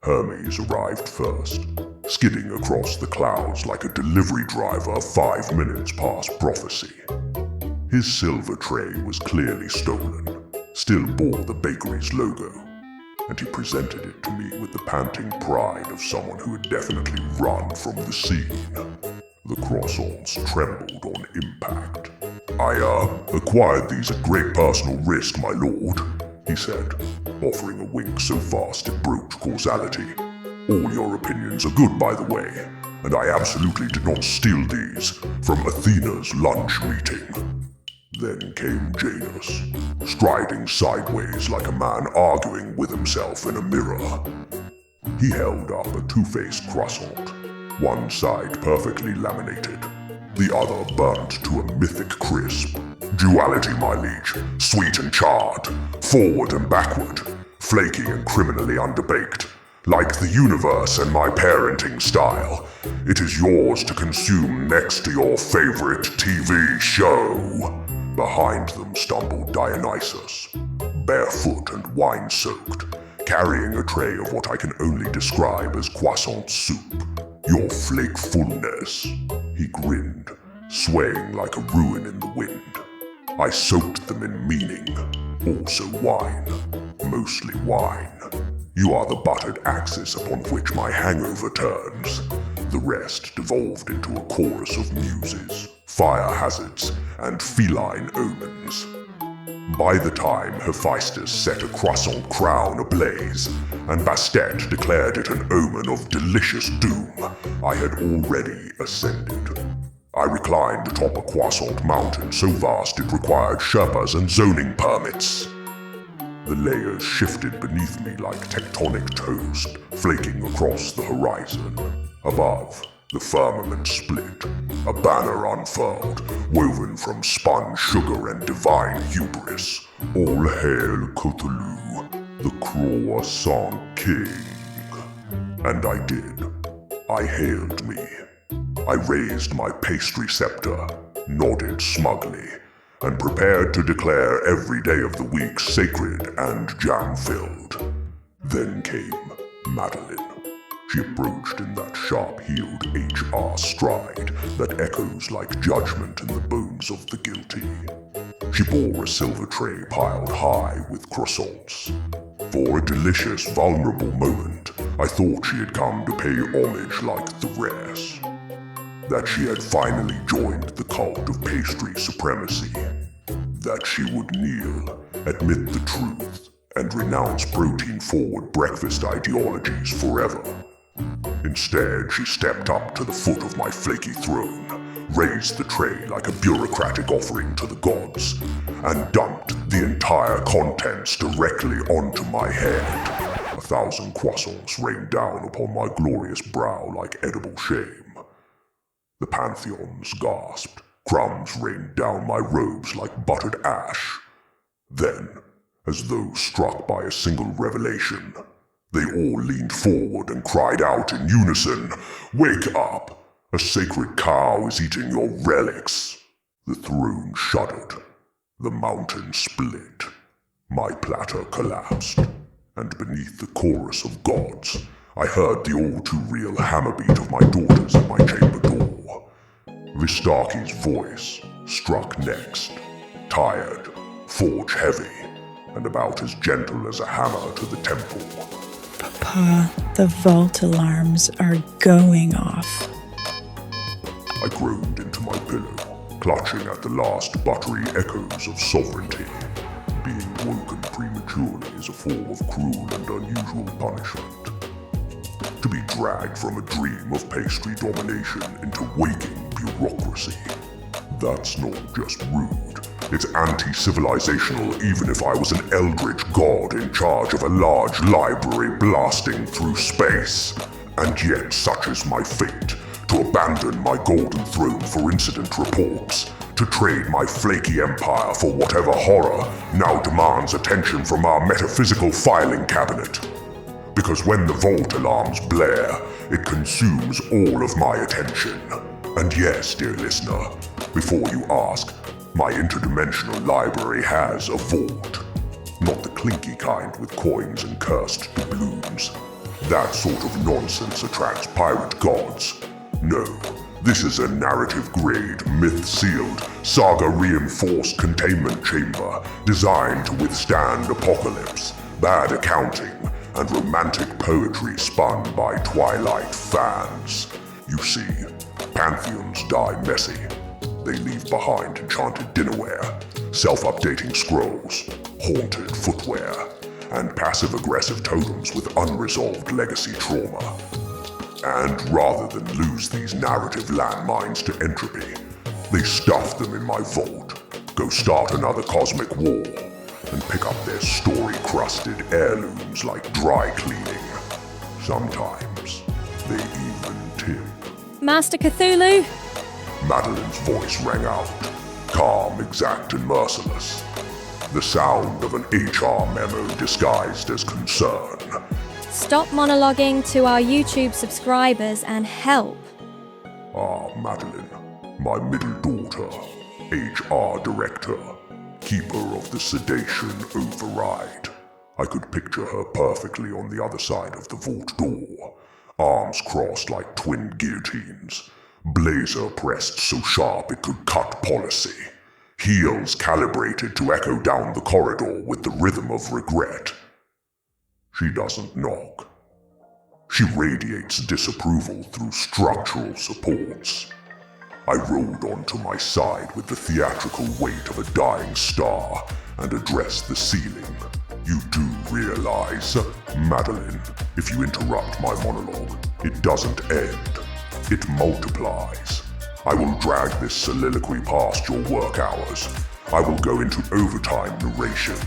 Hermes arrived first, skidding across the clouds like a delivery driver 5 minutes past prophecy. His silver tray was clearly stolen, still bore the bakery's logo, and he presented it to me with the panting pride of someone who had definitely run from the scene. The croissants trembled on impact. I acquired these at great personal risk, my lord, he said, offering a wink so fast it broached causality. All your opinions are good, by the way, and I absolutely did not steal these from Athena's lunch meeting. Then came Janus, striding sideways like a man arguing with himself in a mirror. He held up a two-faced croissant, one side perfectly laminated, the other burnt to a mythic crisp. Duality, my liege, sweet and charred, forward and backward, flaky and criminally underbaked. Like the universe and my parenting style, it is yours to consume next to your favorite TV show. Behind them stumbled Dionysus, barefoot and wine-soaked, carrying a tray of what I can only describe as croissant soup. Your flakefulness, he grinned, swaying like a ruin in the wind. I soaked them in meaning, also wine, mostly wine. You are the buttered axis upon which my hangover turns. The rest devolved into a chorus of muses, fire hazards, and feline omens. By the time Hephaestus set a croissant crown ablaze, and Bastet declared it an omen of delicious doom, I had already ascended. I reclined atop a croissant mountain so vast it required Sherpas and zoning permits. The layers shifted beneath me like tectonic toast, flaking across the horizon. Above, the firmament split, a banner unfurled, woven from spun sugar and divine hubris. All hail Cthulhu, the Croissant King. And I did. I hailed me. I raised my pastry scepter, nodded smugly, and prepared to declare every day of the week sacred and jam-filled. Then came Madeline. She approached in that sharp-heeled HR stride that echoes like judgment in the bones of the guilty. She bore a silver tray piled high with croissants. For a delicious, vulnerable moment, I thought she had come to pay homage like the rest. That she had finally joined the cult of pastry supremacy. That she would kneel, admit the truth, and renounce protein-forward breakfast ideologies forever. Instead, she stepped up to the foot of my flaky throne, raised the tray like a bureaucratic offering to the gods, and dumped the entire contents directly onto my head. 1,000 croissants rained down upon my glorious brow like edible shame. The pantheons gasped, crumbs rained down my robes like buttered ash. Then, as though struck by a single revelation, they all leaned forward and cried out in unison, "Wake up! A sacred cow is eating your relics!" The throne shuddered. The mountain split. My platter collapsed, and beneath the chorus of gods, I heard the all-too-real hammerbeat of my daughters at my chamber door. Vistarchi's voice struck next, tired, forge-heavy, and about as gentle as a hammer to the temple. Papa, the vault alarms are going off. I groaned into my pillow, clutching at the last buttery echoes of sovereignty. Being woken prematurely is a form of cruel and unusual punishment. To be dragged from a dream of pastry domination into waking bureaucracy. That's not just rude, it's anti-civilizational even if I was an eldritch god in charge of a large library blasting through space. And yet such is my fate, to abandon my golden throne for incident reports, to trade my flaky empire for whatever horror now demands attention from our metaphysical filing cabinet. Because when the vault alarms blare, it consumes all of my attention. And yes, dear listener, before you ask, my interdimensional library has a vault. Not the clinky kind with coins and cursed doubloons. That sort of nonsense attracts pirate gods. No, this is a narrative-grade, myth-sealed, saga-reinforced containment chamber designed to withstand apocalypse, bad accounting, and romantic poetry spun by Twilight fans. You see, pantheons die messy. They leave behind enchanted dinnerware, self-updating scrolls, haunted footwear, and passive-aggressive totems with unresolved legacy trauma. And rather than lose these narrative landmines to entropy, they stuff them in my vault, go start another cosmic war, and pick up their story-crusted heirlooms like dry cleaning. Sometimes they even tip. Master Cthulhu? Madeline's voice rang out, calm, exact, and merciless. The sound of an HR memo disguised as concern. Stop monologuing to our YouTube subscribers and help. Ah, Madeline, my middle daughter, HR director, keeper of the sedation override. I could picture her perfectly on the other side of the vault door, arms crossed like twin guillotines, blazer pressed so sharp it could cut policy, heels calibrated to echo down the corridor with the rhythm of regret. She doesn't knock. She radiates disapproval through structural supports. I rolled onto my side with the theatrical weight of a dying star and addressed the ceiling. You do realize, Madeline, if you interrupt my monologue, it doesn't end. It multiplies. I will drag this soliloquy past your work hours. I will go into overtime narration.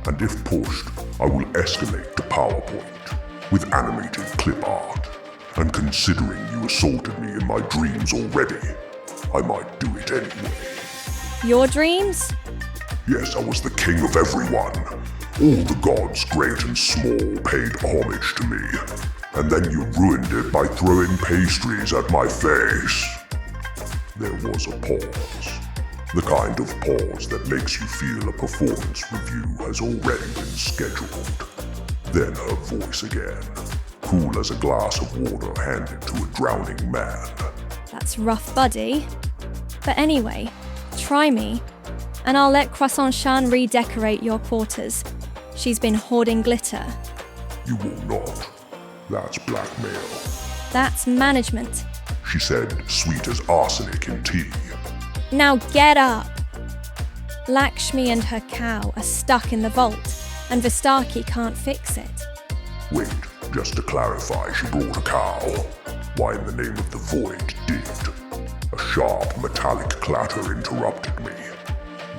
And if pushed, I will escalate to PowerPoint with animated clip art. And considering you assaulted me in my dreams already, I might do it anyway. Your dreams? Yes, I was the king of everyone. All the gods, great and small, paid homage to me. And then you ruined it by throwing pastries at my face. There was a pause. The kind of pause that makes you feel a performance review has already been scheduled. Then her voice again, cool as a glass of water handed to a drowning man. That's rough, buddy. But anyway, try me, and I'll let Croissant-chan redecorate your quarters. She's been hoarding glitter. You will not. That's blackmail. That's management. She said, sweet as arsenic in tea. Now get up! Lakshmi and her cow are stuck in the vault, and Vistarchi can't fix it. Wait, just to clarify, she brought a cow. Why in the name of the void did? A sharp, metallic clatter interrupted me.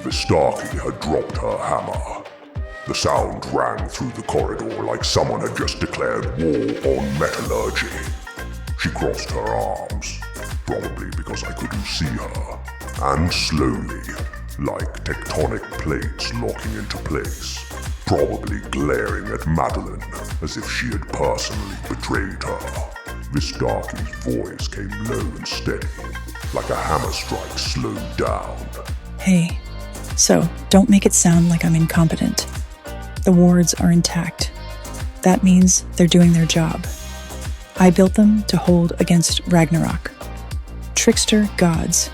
Vistarchi had dropped her hammer. The sound rang through the corridor like someone had just declared war on metallurgy. She crossed her arms, probably because I couldn't see her, and slowly, like tectonic plates locking into place, probably glaring at Madeline as if she had personally betrayed her. Vistarchi's voice came low and steady, like a hammer strike slowed down. Hey, so don't make it sound like I'm incompetent. The wards are intact. That means they're doing their job. I built them to hold against Ragnarok. Trickster gods.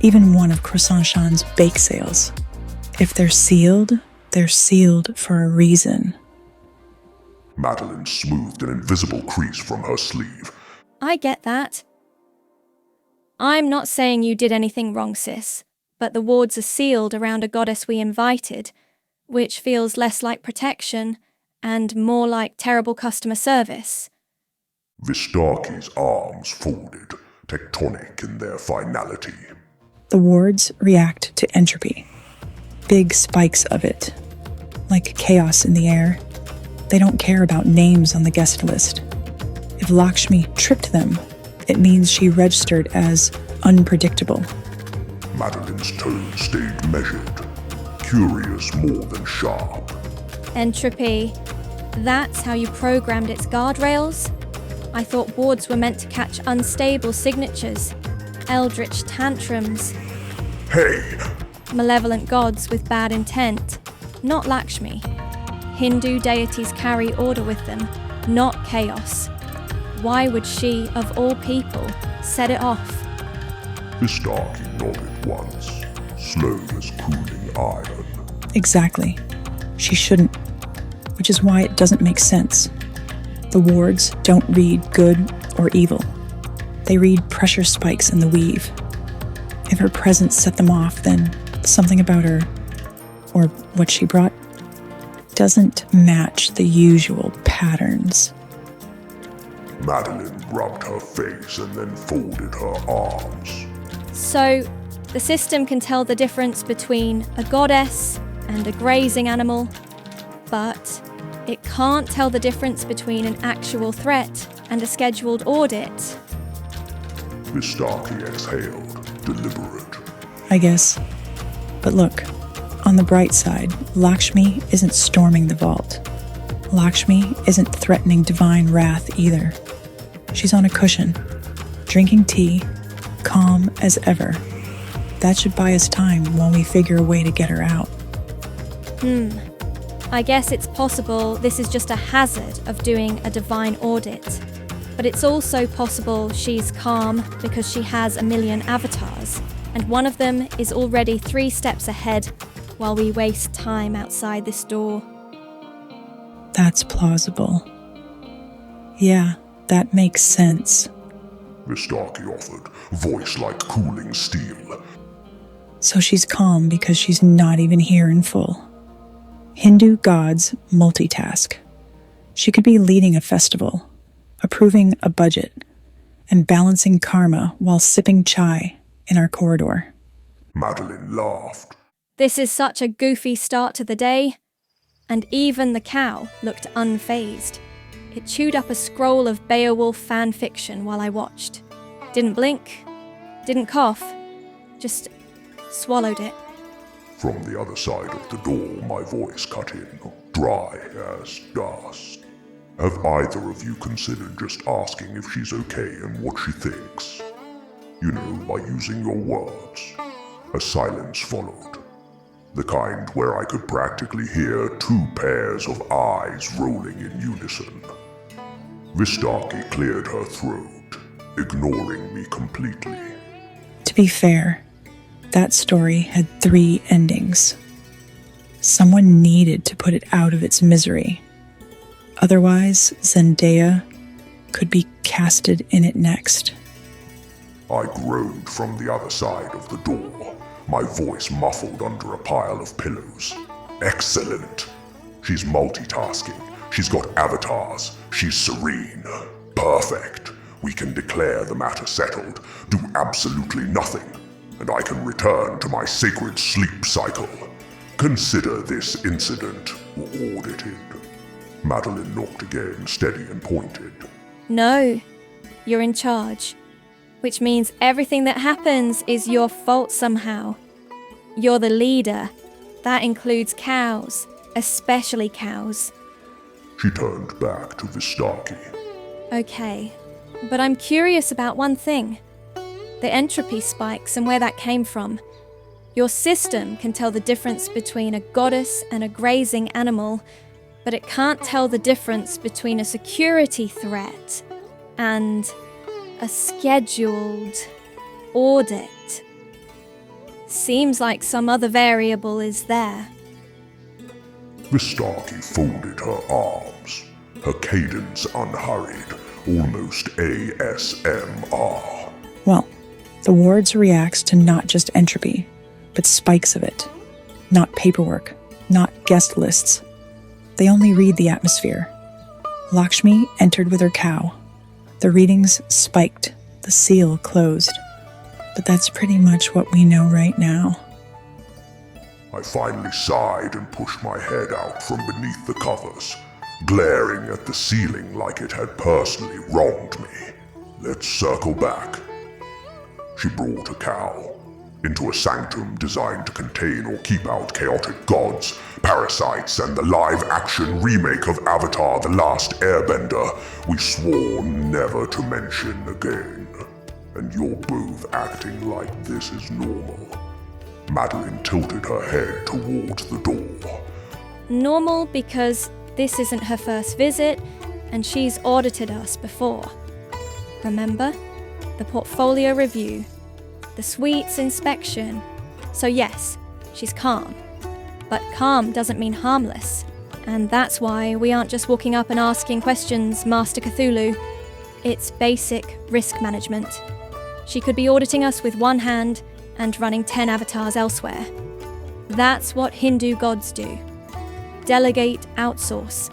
Even one of Croissant-chan's bake sales. If they're sealed for a reason. Madeline smoothed an invisible crease from her sleeve. I get that. I'm not saying you did anything wrong, sis, but the wards are sealed around a goddess we invited, which feels less like protection and more like terrible customer service. Vistarchi's arms folded, tectonic in their finality. The wards react to entropy. Big spikes of it. Like chaos in the air. They don't care about names on the guest list. If Lakshmi tripped them, it means she registered as unpredictable. Madeline's tone stayed measured, curious more than sharp. Entropy. That's how you programmed its guardrails? I thought wards were meant to catch unstable signatures, eldritch tantrums. Hey! Malevolent gods with bad intent, not Lakshmi. Hindu deities carry order with them, not chaos. Why would she, of all people, set it off? Vistarchi nodded once, slow as cooling iron. Exactly. She shouldn't, which is why it doesn't make sense. The wards don't read good or evil. They read pressure spikes in the weave. If her presence set them off, then something about her, or what she brought, doesn't match the usual patterns. Madeline rubbed her face and then folded her arms. So, the system can tell the difference between a goddess and a grazing animal, but it can't tell the difference between an actual threat and a scheduled audit. Vistarchi exhaled, deliberate. I guess. But look, on the bright side, Lakshmi isn't storming the vault. Lakshmi isn't threatening divine wrath either. She's on a cushion, drinking tea, calm as ever. That should buy us time while we figure a way to get her out. I guess it's possible this is just a hazard of doing a divine audit. But it's also possible she's calm because she has a million avatars, and one of them is already 3 steps ahead while we waste time outside this door. That's plausible. Yeah, that makes sense. Vistarchi offered, voice like cooling steel. So she's calm because she's not even here in full. Hindu gods multitask. She could be leading a festival, approving a budget, and balancing karma while sipping chai in our corridor. Madeline laughed. This is such a goofy start to the day. And even the cow looked unfazed. It chewed up a scroll of Beowulf fan fiction while I watched. Didn't blink, didn't cough, just swallowed it. From the other side of the door, my voice cut in, dry as dust. Have either of you considered just asking if she's okay and what she thinks? You know, by using your words. A silence followed. The kind where I could practically hear 2 pairs of eyes rolling in unison. Vistarchi cleared her throat, ignoring me completely. To be fair, that story had 3 endings. Someone needed to put it out of its misery. Otherwise, Zendaya could be casted in it next. I groaned from the other side of the door, my voice muffled under a pile of pillows. Excellent. She's multitasking. She's got avatars. She's serene. Perfect. We can declare the matter settled, do absolutely nothing, and I can return to my sacred sleep cycle. Consider this incident audited. Madeline looked again, steady and pointed. No, you're in charge. Which means everything that happens is your fault somehow. You're the leader. That includes cows, especially cows. She turned back to Vistarchi. Okay, but I'm curious about one thing. The entropy spikes and where that came from. Your system can tell the difference between a goddess and a grazing animal, but it can't tell the difference between a security threat and a scheduled audit. Seems like some other variable is there. Vistarchi folded her arms, her cadence unhurried, almost ASMR. Well, the wards reacts to not just entropy, but spikes of it. Not paperwork, not guest lists. They only read the atmosphere. Lakshmi entered with her cow. The readings spiked, the seal closed. But that's pretty much what we know right now. I finally sighed and pushed my head out from beneath the covers, glaring at the ceiling like it had personally wronged me. Let's circle back. She brought a cow into a sanctum designed to contain or keep out chaotic gods, parasites, and the live-action remake of Avatar: The Last Airbender we swore never to mention again. And you're both acting like this is normal. Madeline tilted her head towards the door. Normal because this isn't her first visit, and she's audited us before. Remember? The portfolio review, the suites inspection. So yes, she's calm. But calm doesn't mean harmless. And that's why we aren't just walking up and asking questions, Master Cthulhu. It's basic risk management. She could be auditing us with one hand and running 10 avatars elsewhere. That's what Hindu gods do. Delegate, outsource.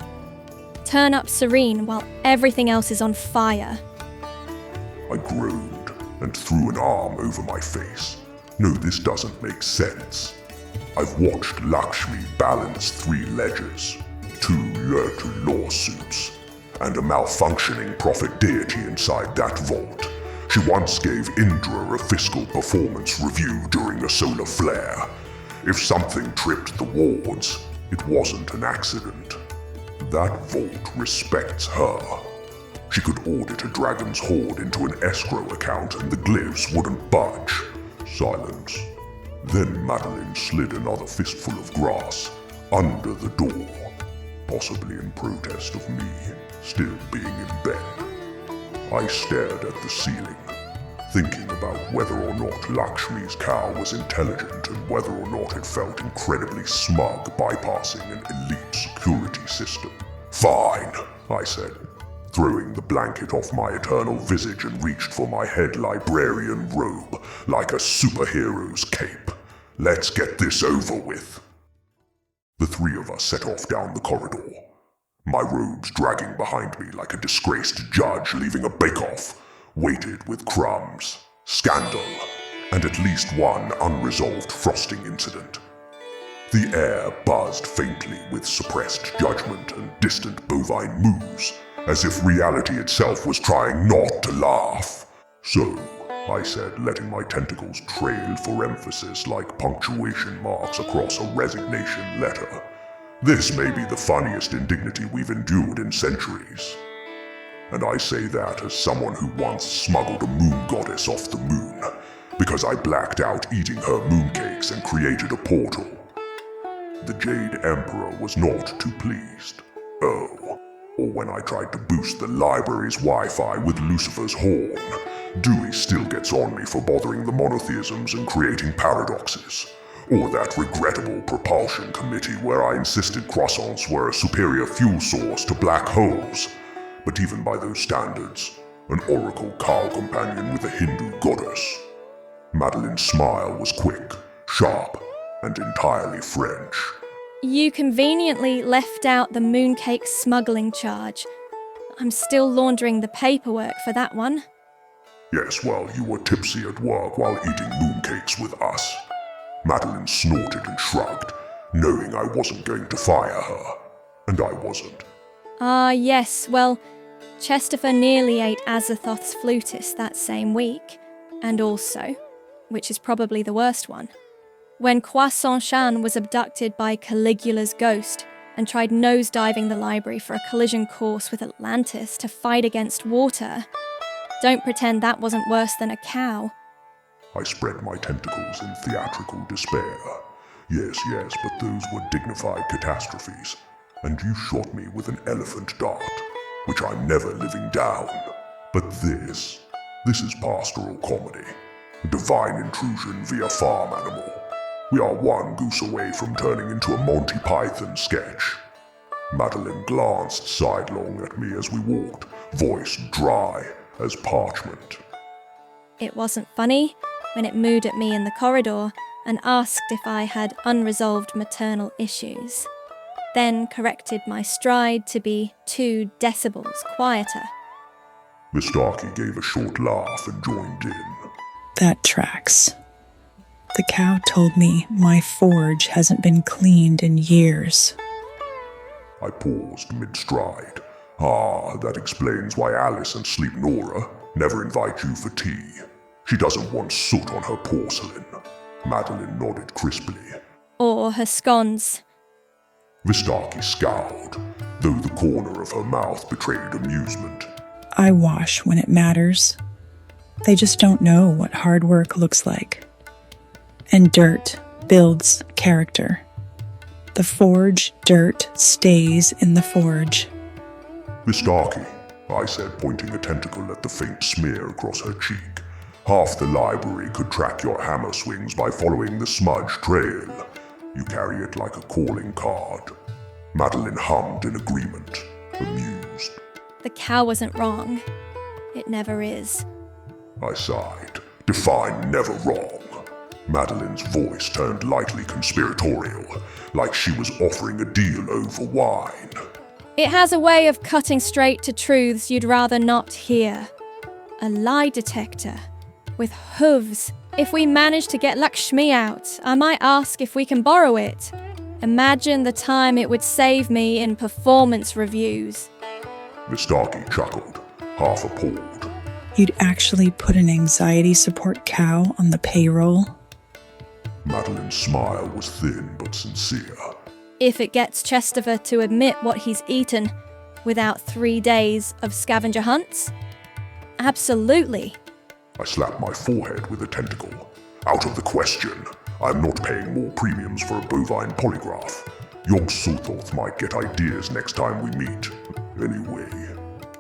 Turn up serene while everything else is on fire. I groaned and threw an arm over my face. No, this doesn't make sense. I've watched Lakshmi balance 3 ledgers, 2 lawsuits, and a malfunctioning prophet deity inside that vault. She once gave Indra a fiscal performance review during a solar flare. If something tripped the wards, it wasn't an accident. That vault respects her. She could audit a dragon's hoard into an escrow account and the glyphs wouldn't budge. Silence. Then Madeline slid another fistful of grass under the door, possibly in protest of me still being in bed. I stared at the ceiling, thinking about whether or not Lakshmi's cow was intelligent and whether or not it felt incredibly smug bypassing an elite security system. Fine, I said, throwing the blanket off my eternal visage and reached for my head librarian robe like a superhero's cape. Let's get this over with. The 3 of us set off down the corridor, my robes dragging behind me like a disgraced judge leaving a bake-off, weighted with crumbs, scandal, and at least one unresolved frosting incident. The air buzzed faintly with suppressed judgment and distant bovine moos, as if reality itself was trying not to laugh. So, I said, letting my tentacles trail for emphasis like punctuation marks across a resignation letter. This may be the funniest indignity we've endured in centuries. And I say that as someone who once smuggled a moon goddess off the moon, because I blacked out eating her mooncakes and created a portal. The Jade Emperor was not too pleased. Oh, or when I tried to boost the library's Wi-Fi with Lucifer's horn, Dewey still gets on me for bothering the monotheisms and creating paradoxes. Or that regrettable propulsion committee where I insisted croissants were a superior fuel source to black holes. But even by those standards, an oracle cow companion with a Hindu goddess. Madeline's smile was quick, sharp, and entirely French. You conveniently left out the mooncake smuggling charge. I'm still laundering the paperwork for that one. Yes, well, you were tipsy at work while eating mooncakes with us. Madeline snorted and shrugged, knowing I wasn't going to fire her. And I wasn't. Yes, well, Chesterfield nearly ate Azathoth's flutist that same week. And also, which is probably the worst one, when Croissant-chan was abducted by Caligula's ghost and tried nosediving the library for a collision course with Atlantis to fight against water. Don't pretend that wasn't worse than a cow. I spread my tentacles in theatrical despair. Yes, but those were dignified catastrophes. And you shot me with an elephant dart, which I'm never living down. But this is pastoral comedy. Divine intrusion via farm animal. We are one goose away from turning into a Monty Python sketch. Madeline glanced sidelong at me as we walked, voice dry as parchment. It wasn't funny when it mooed at me in the corridor and asked if I had unresolved maternal issues. Then corrected my stride to be 2 decibels quieter. Vistarchi gave a short laugh and joined in. That tracks. The cow told me my forge hasn't been cleaned in years. I paused mid-stride. That explains why Alice and Sleep Nora never invite you for tea. She doesn't want soot on her porcelain. Madeline nodded crisply. Or her scones. Vistarchi scowled, though the corner of her mouth betrayed amusement. I wash when it matters. They just don't know what hard work looks like. And dirt builds character. The forge dirt stays in the forge. Vistarchi, I said, pointing a tentacle at the faint smear across her cheek. Half the library could track your hammer swings by following the smudge trail. You carry it like a calling card. Madeline hummed in agreement, amused. The cow wasn't wrong. It never is. I sighed. Define never wrong. Madeline's voice turned lightly conspiratorial, like she was offering a deal over wine. It has a way of cutting straight to truths you'd rather not hear. A lie detector. With hooves. If we manage to get Lakshmi out, I might ask if we can borrow it. Imagine the time it would save me in performance reviews. Vistarchi chuckled, half appalled. You'd actually put an anxiety support cow on the payroll? Madeline's smile was thin but sincere. If it gets Chestover to admit what he's eaten without 3 days of scavenger hunts? Absolutely. I slapped my forehead with a tentacle. Out of the question. I'm not paying more premiums for a bovine polygraph. Yog Sothoth might get ideas next time we meet. Anyway,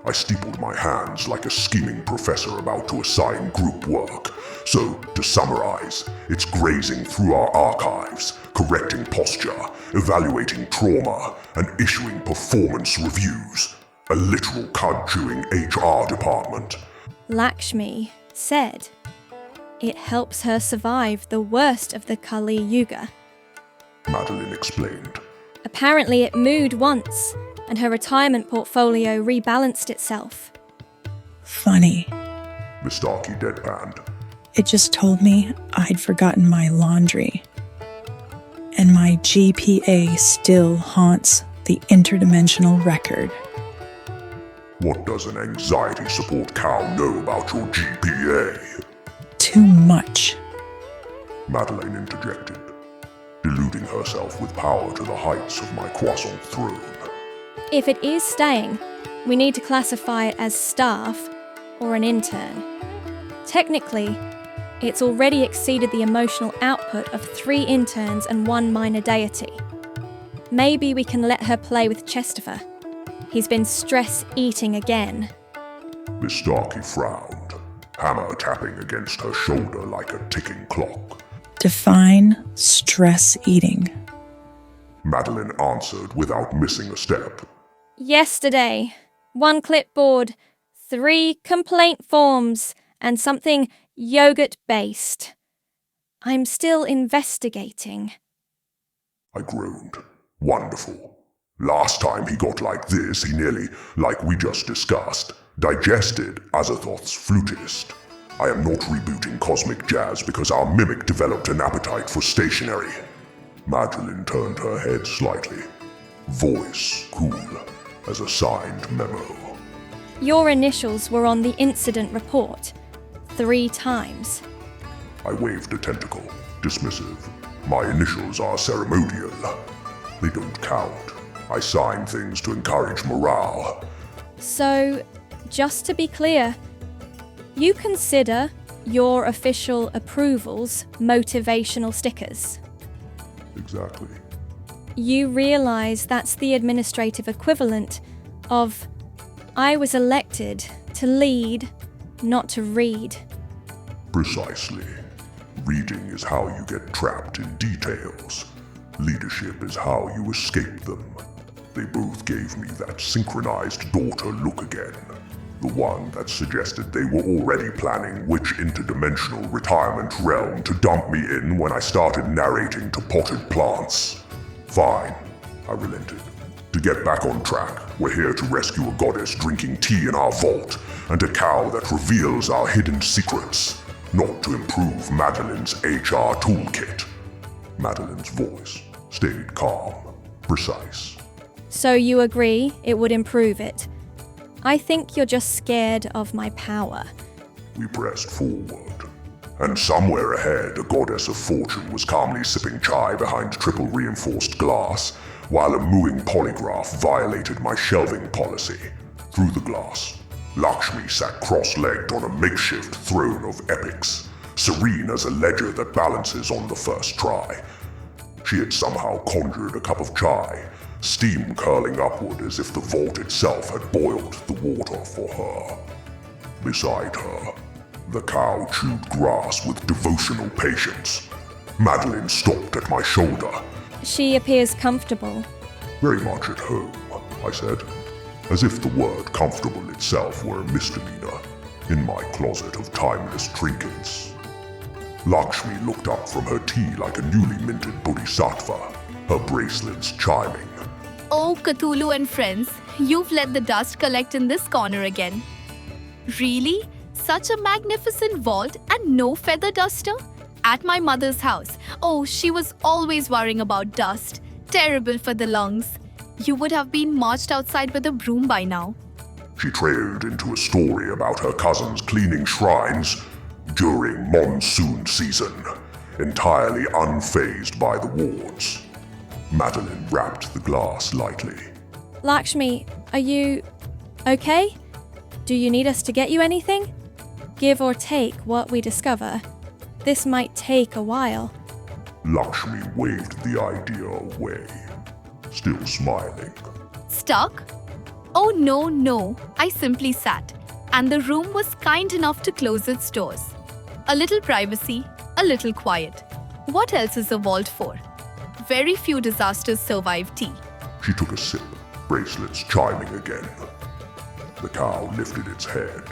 I steepled my hands like a scheming professor about to assign group work. So, to summarize, it's grazing through our archives, correcting posture, evaluating trauma, and issuing performance reviews. A literal cud-chewing HR department. Lakshmi said it helps her survive the worst of the Kali Yuga. Madeline explained. Apparently it moved once, and her retirement portfolio rebalanced itself. Funny. Vistarchi deadpanned. It just told me I'd forgotten my laundry. And my GPA still haunts the interdimensional record. What does an anxiety support cow know about your GPA? Too much. Madeline interjected, deluding herself with power to the heights of my croissant throne. If it is staying, we need to classify it as staff or an intern. Technically, it's already exceeded the emotional output of 3 interns and 1 minor deity. Maybe we can let her play with Chestover. He's been stress-eating again. Vistarchi frowned, hammer tapping against her shoulder like a ticking clock. Define stress eating. Madeline answered without missing a step. Yesterday, 1 clipboard, 3 complaint forms, and something yogurt-based. I'm still investigating. I groaned. Wonderful. Last time he got like this, he nearly, like we just discussed, digested Azathoth's flutist. I am not rebooting Cosmic Jazz because our mimic developed an appetite for stationery. Madeline turned her head slightly. Voice cool as a signed memo. Your initials were on the incident report 3 times. I waved a tentacle, dismissive. My initials are ceremonial. They don't count. I sign things to encourage morale. So, just to be clear, you consider your official approvals motivational stickers. Exactly. You realise that's the administrative equivalent of I was elected to lead, not to read. Precisely. Reading is how you get trapped in details. Leadership is how you escape them. They both gave me that synchronized daughter look again. The one that suggested they were already planning which interdimensional retirement realm to dump me in when I started narrating to potted plants. Fine, I relented. To get back on track, we're here to rescue a goddess drinking tea in our vault, and a cow that reveals our hidden secrets, not to improve Madeline's HR toolkit. Madeline's voice stayed calm, precise. So you agree it would improve it? I think you're just scared of my power. We pressed forward, and somewhere ahead a goddess of fortune was calmly sipping chai behind triple reinforced glass, while a mooing polygraph violated my shelving policy. Through the glass, Lakshmi sat cross-legged on a makeshift throne of epics, serene as a ledger that balances on the first try. She had somehow conjured a cup of chai, steam curling upward as if the vault itself had boiled the water for her. Beside her, the cow chewed grass with devotional patience. Madeline stopped at my shoulder. She appears comfortable. Very much at home, I said, as if the word comfortable itself were a misdemeanor in my closet of timeless trinkets. Lakshmi looked up from her tea like a newly minted bodhisattva, her bracelets chiming. Oh, Cthulhu and friends, you've let the dust collect in this corner again. Really? Such a magnificent vault and no feather duster? At my mother's house, oh, she was always worrying about dust. Terrible for the lungs. You would have been marched outside with a broom by now. She trailed into a story about her cousins cleaning shrines during monsoon season, entirely unfazed by the wards. Madeline wrapped the glass lightly. Lakshmi, are you okay? Do you need us to get you anything? Give or take what we discover. This might take a while. Lakshmi waved the idea away, still smiling. Stuck? Oh no, I simply sat, and the room was kind enough to close its doors. A little privacy, a little quiet. What else is a vault for? Very few disasters survive tea. She took a sip, bracelets chiming again. The cow lifted its head,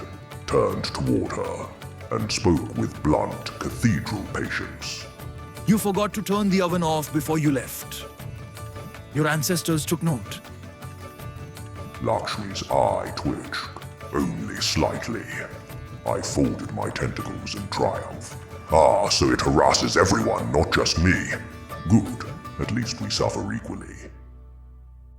turned toward her, and spoke with blunt, cathedral patience. You forgot to turn the oven off before you left. Your ancestors took note. Lakshmi's eye twitched, only slightly. I folded my tentacles in triumph. Ah, so it harasses everyone, not just me. Good, at least we suffer equally.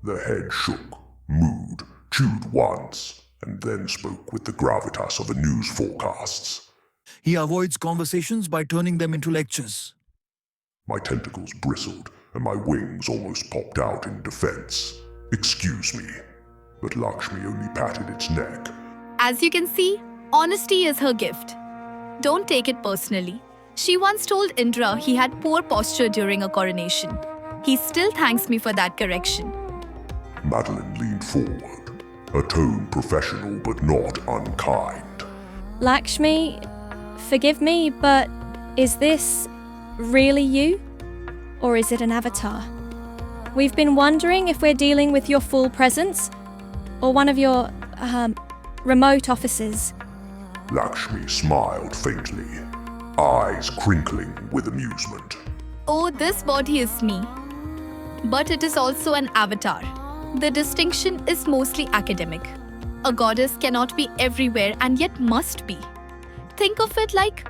The head shook, mooed, chewed once, and then spoke with the gravitas of a news forecasts. He avoids conversations by turning them into lectures. My tentacles bristled, and my wings almost popped out in defense. Excuse me. But Lakshmi only patted its neck. As you can see, honesty is her gift. Don't take it personally. She once told Indra he had poor posture during a coronation. He still thanks me for that correction. Madeline leaned forward, her tone professional but not unkind. Lakshmi, forgive me, but is this really you? Or is it an avatar? We've been wondering if we're dealing with your full presence or one of your, remote offices. Lakshmi smiled faintly, eyes crinkling with amusement. Oh, this body is me. But it is also an avatar. The distinction is mostly academic. A goddess cannot be everywhere and yet must be. Think of it like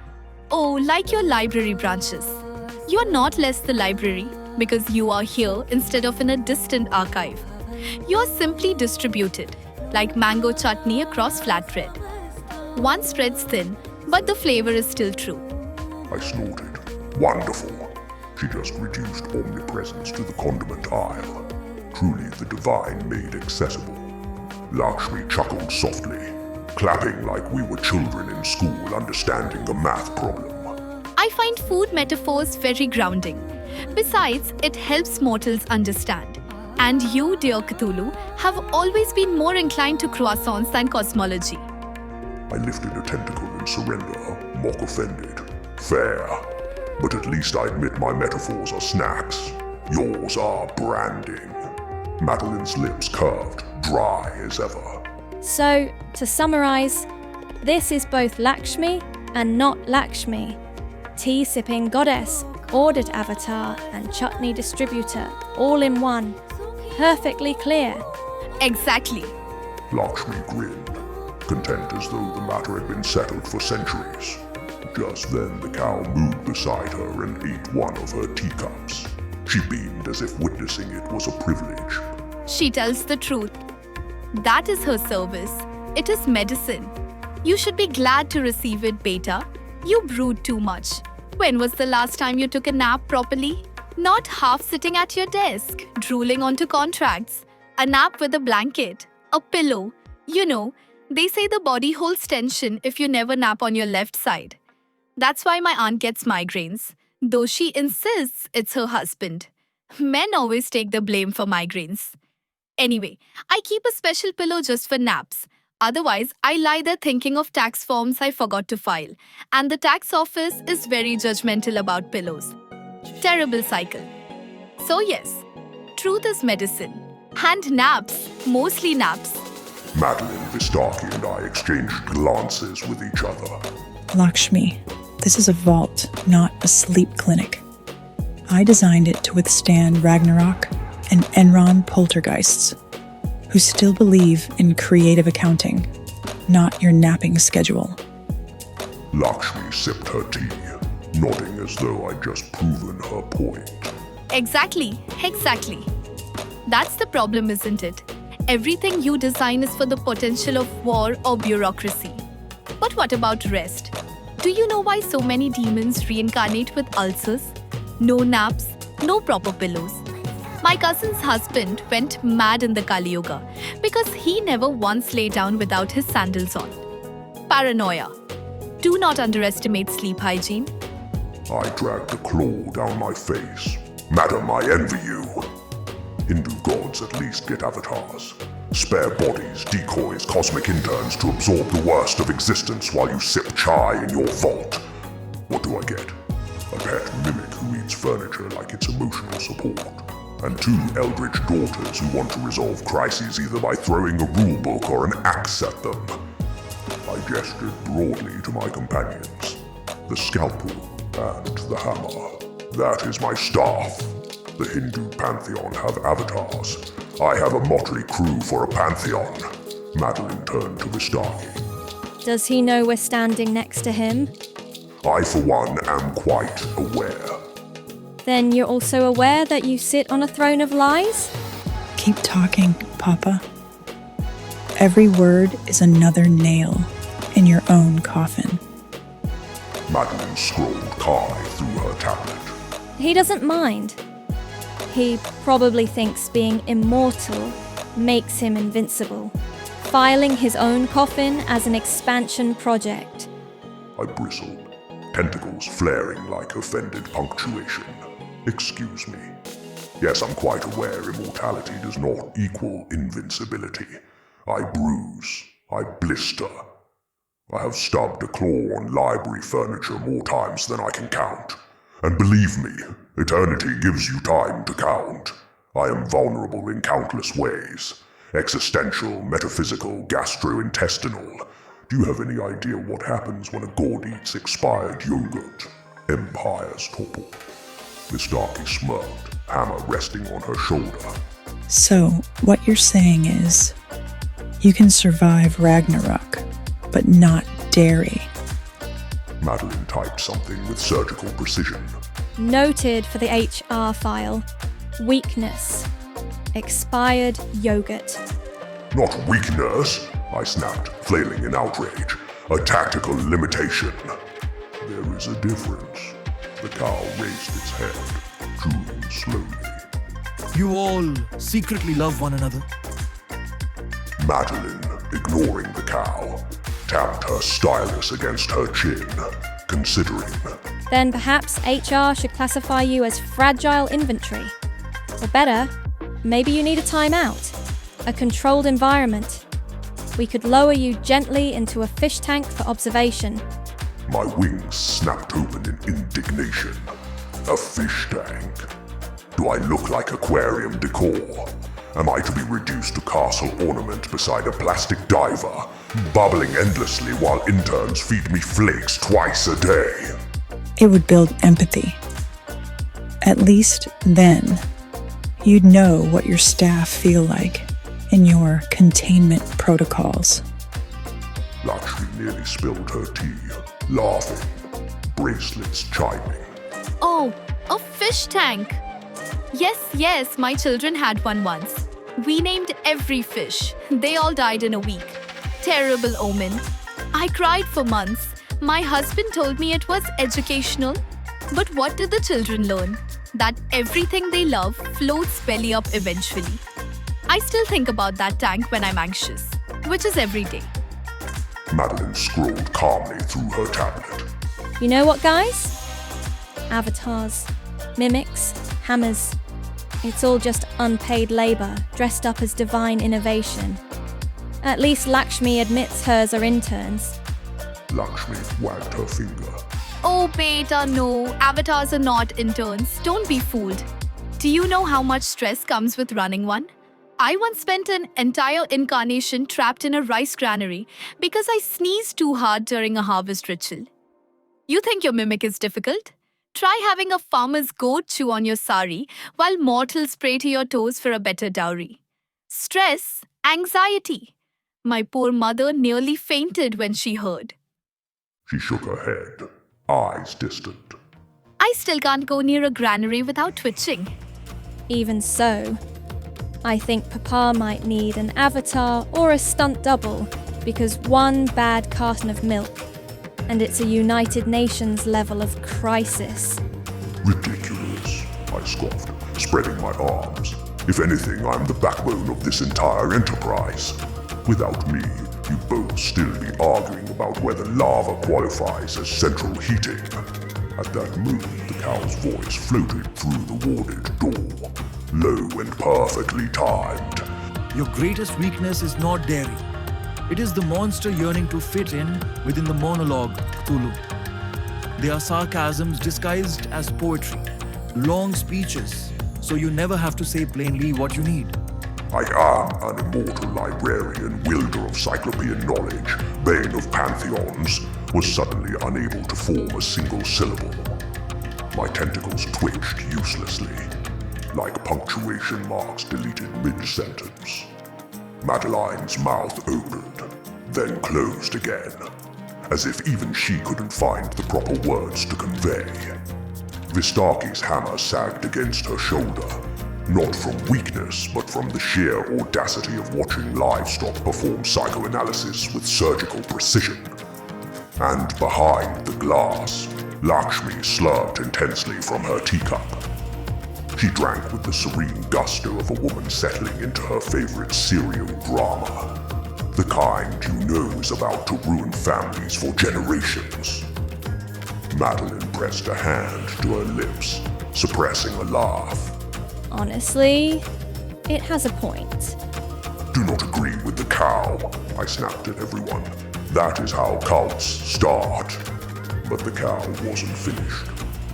your library branches. You are not less the library because you are here instead of in a distant archive. You are simply distributed, like mango chutney across flat bread. One spreads thin, but the flavor is still true. I snorted. Wonderful. She just reduced omnipresence to the condiment aisle. Truly the divine made accessible. Lakshmi chuckled softly, clapping like we were children in school understanding a math problem. I find food metaphors very grounding. Besides, it helps mortals understand. And you, dear Cthulhu, have always been more inclined to croissants than cosmology. I lifted a tentacle in surrender, mock offended. Fair. But at least I admit my metaphors are snacks. Yours are branding. Madeline's lips curved, dry as ever. So, to summarize, this is both Lakshmi and not Lakshmi. Tea-sipping goddess, audit avatar, and chutney distributor, all in one. Perfectly clear. Exactly. Lakshmi grinned, content as though the matter had been settled for centuries. Just then the cow moved beside her and ate one of her teacups. She beamed as if witnessing it was a privilege. She tells the truth. That is her service. It is medicine. You should be glad to receive it, beta. You brood too much. When was the last time you took a nap properly? Not half sitting at your desk, drooling onto contracts. A nap with a blanket, a pillow. You know, they say the body holds tension if you never nap on your left side. That's why my aunt gets migraines, though she insists it's her husband. Men always take the blame for migraines. Anyway, I keep a special pillow just for naps. Otherwise, I lie there thinking of tax forms I forgot to file. And the tax office is very judgmental about pillows. Terrible cycle. So yes, truth is medicine. And naps, mostly naps. Madeline, Vistarchi, and I exchanged glances with each other. Lakshmi, this is a vault, not a sleep clinic. I designed it to withstand Ragnarok and Enron poltergeists, who still believe in creative accounting, not your napping schedule. Lakshmi sipped her tea, nodding as though I'd just proven her point. Exactly. That's the problem, isn't it? Everything you design is for the potential of war or bureaucracy. But what about rest? Do you know why so many demons reincarnate with ulcers? No naps, no proper pillows. My cousin's husband went mad in the Kali Yuga because he never once lay down without his sandals on. Paranoia. Do not underestimate sleep hygiene. I dragged a claw down my face. Madam, I envy you. Hindu gods at least get avatars. Spare bodies, decoys, cosmic interns to absorb the worst of existence while you sip chai in your vault. What do I get? A pet mimic who eats furniture like it's emotional support. And 2 eldritch daughters who want to resolve crises either by throwing a rulebook or an axe at them. I gestured broadly to my companions. The scalpel and the hammer. That is my staff. The Hindu pantheon have avatars. I have a motley crew for a pantheon. Madeline turned to Vistarchi. Does he know we're standing next to him? I, for one, am quite aware. Then you're also aware that you sit on a throne of lies? Keep talking, Papa. Every word is another nail in your own coffin. Madeline scrolled calmly through her tablet. He doesn't mind. He probably thinks being immortal makes him invincible, filing his own coffin as an expansion project. I bristled, tentacles flaring like offended punctuation. Excuse me. Yes, I'm quite aware immortality does not equal invincibility. I bruise. I blister. I have stubbed a claw on library furniture more times than I can count. And believe me, eternity gives you time to count. I am vulnerable in countless ways. Existential, metaphysical, gastrointestinal. Do you have any idea what happens when a god eats expired yogurt? Empires topple. Vistarchi smirked, hammer resting on her shoulder. So, what you're saying is, you can survive Ragnarok, but not dairy. Madeline typed something with surgical precision. Noted for the HR file. Weakness. Expired yogurt. Not weakness, I snapped, flailing in outrage. A tactical limitation. There is a difference. The cow raised its head, chewing slowly. You all secretly love one another. Madeline, ignoring the cow, tapped her stylus against her chin, considering. Then perhaps HR should classify you as fragile inventory. Or better, maybe you need a timeout. A controlled environment. We could lower you gently into a fish tank for observation. My wings snapped open in indignation. A fish tank. Do I look like aquarium decor? Am I to be reduced to castle ornament beside a plastic diver, bubbling endlessly while interns feed me flakes twice a day? It would build empathy. At least then, you'd know what your staff feel like in your containment protocols. Lakshmi nearly spilled her tea, laughing, bracelets chiming. Oh, a fish tank. Yes, my children had one once. We named every fish. They all died in a week. Terrible omen. I cried for months. My husband told me it was educational. But what did the children learn? That everything they love floats belly up eventually. I still think about that tank when I'm anxious, which is every day. Madeline scrolled calmly through her tablet. You know what, guys? Avatars, mimics, hammers. It's all just unpaid labour, dressed up as divine innovation. At least Lakshmi admits hers are interns. Lakshmi wagged her finger. Oh, beta, no. Avatars are not interns. Don't be fooled. Do you know how much stress comes with running one? I once spent an entire incarnation trapped in a rice granary because I sneezed too hard during a harvest ritual. You think your mimic is difficult? Try having a farmer's goat chew on your sari while mortals pray to your toes for a better dowry. Stress, anxiety. My poor mother nearly fainted when she heard. She shook her head, eyes distant. I still can't go near a granary without twitching. Even so, I think Papa might need an avatar or a stunt double because one bad carton of milk, and it's a United Nations level of crisis. Ridiculous, I scoffed, spreading my arms. If anything, I'm the backbone of this entire enterprise. Without me, you'd both still be arguing about whether lava qualifies as central heating. At that moment, the cow's voice floated through the warded door, low and perfectly timed. Your greatest weakness is not dairy. It is the monster yearning to fit in within the monologue, Cthulhu. They are sarcasms disguised as poetry, long speeches, so you never have to say plainly what you need. I am an immortal librarian, wielder of cyclopean knowledge, bane of pantheons, was suddenly unable to form a single syllable. My tentacles twitched uselessly, like punctuation marks deleted mid-sentence. Madeline's mouth opened, then closed again, as if even she couldn't find the proper words to convey. Vistarchi's hammer sagged against her shoulder, not from weakness, but from the sheer audacity of watching livestock perform psychoanalysis with surgical precision. And behind the glass, Lakshmi slurped intensely from her teacup. She drank with the serene gusto of a woman settling into her favorite serial drama. The kind you know is about to ruin families for generations. Madeline pressed a hand to her lips, suppressing a laugh. Honestly, it has a point. Do not agree with the cow, I snapped at everyone. That is how cults start. But the cow wasn't finished.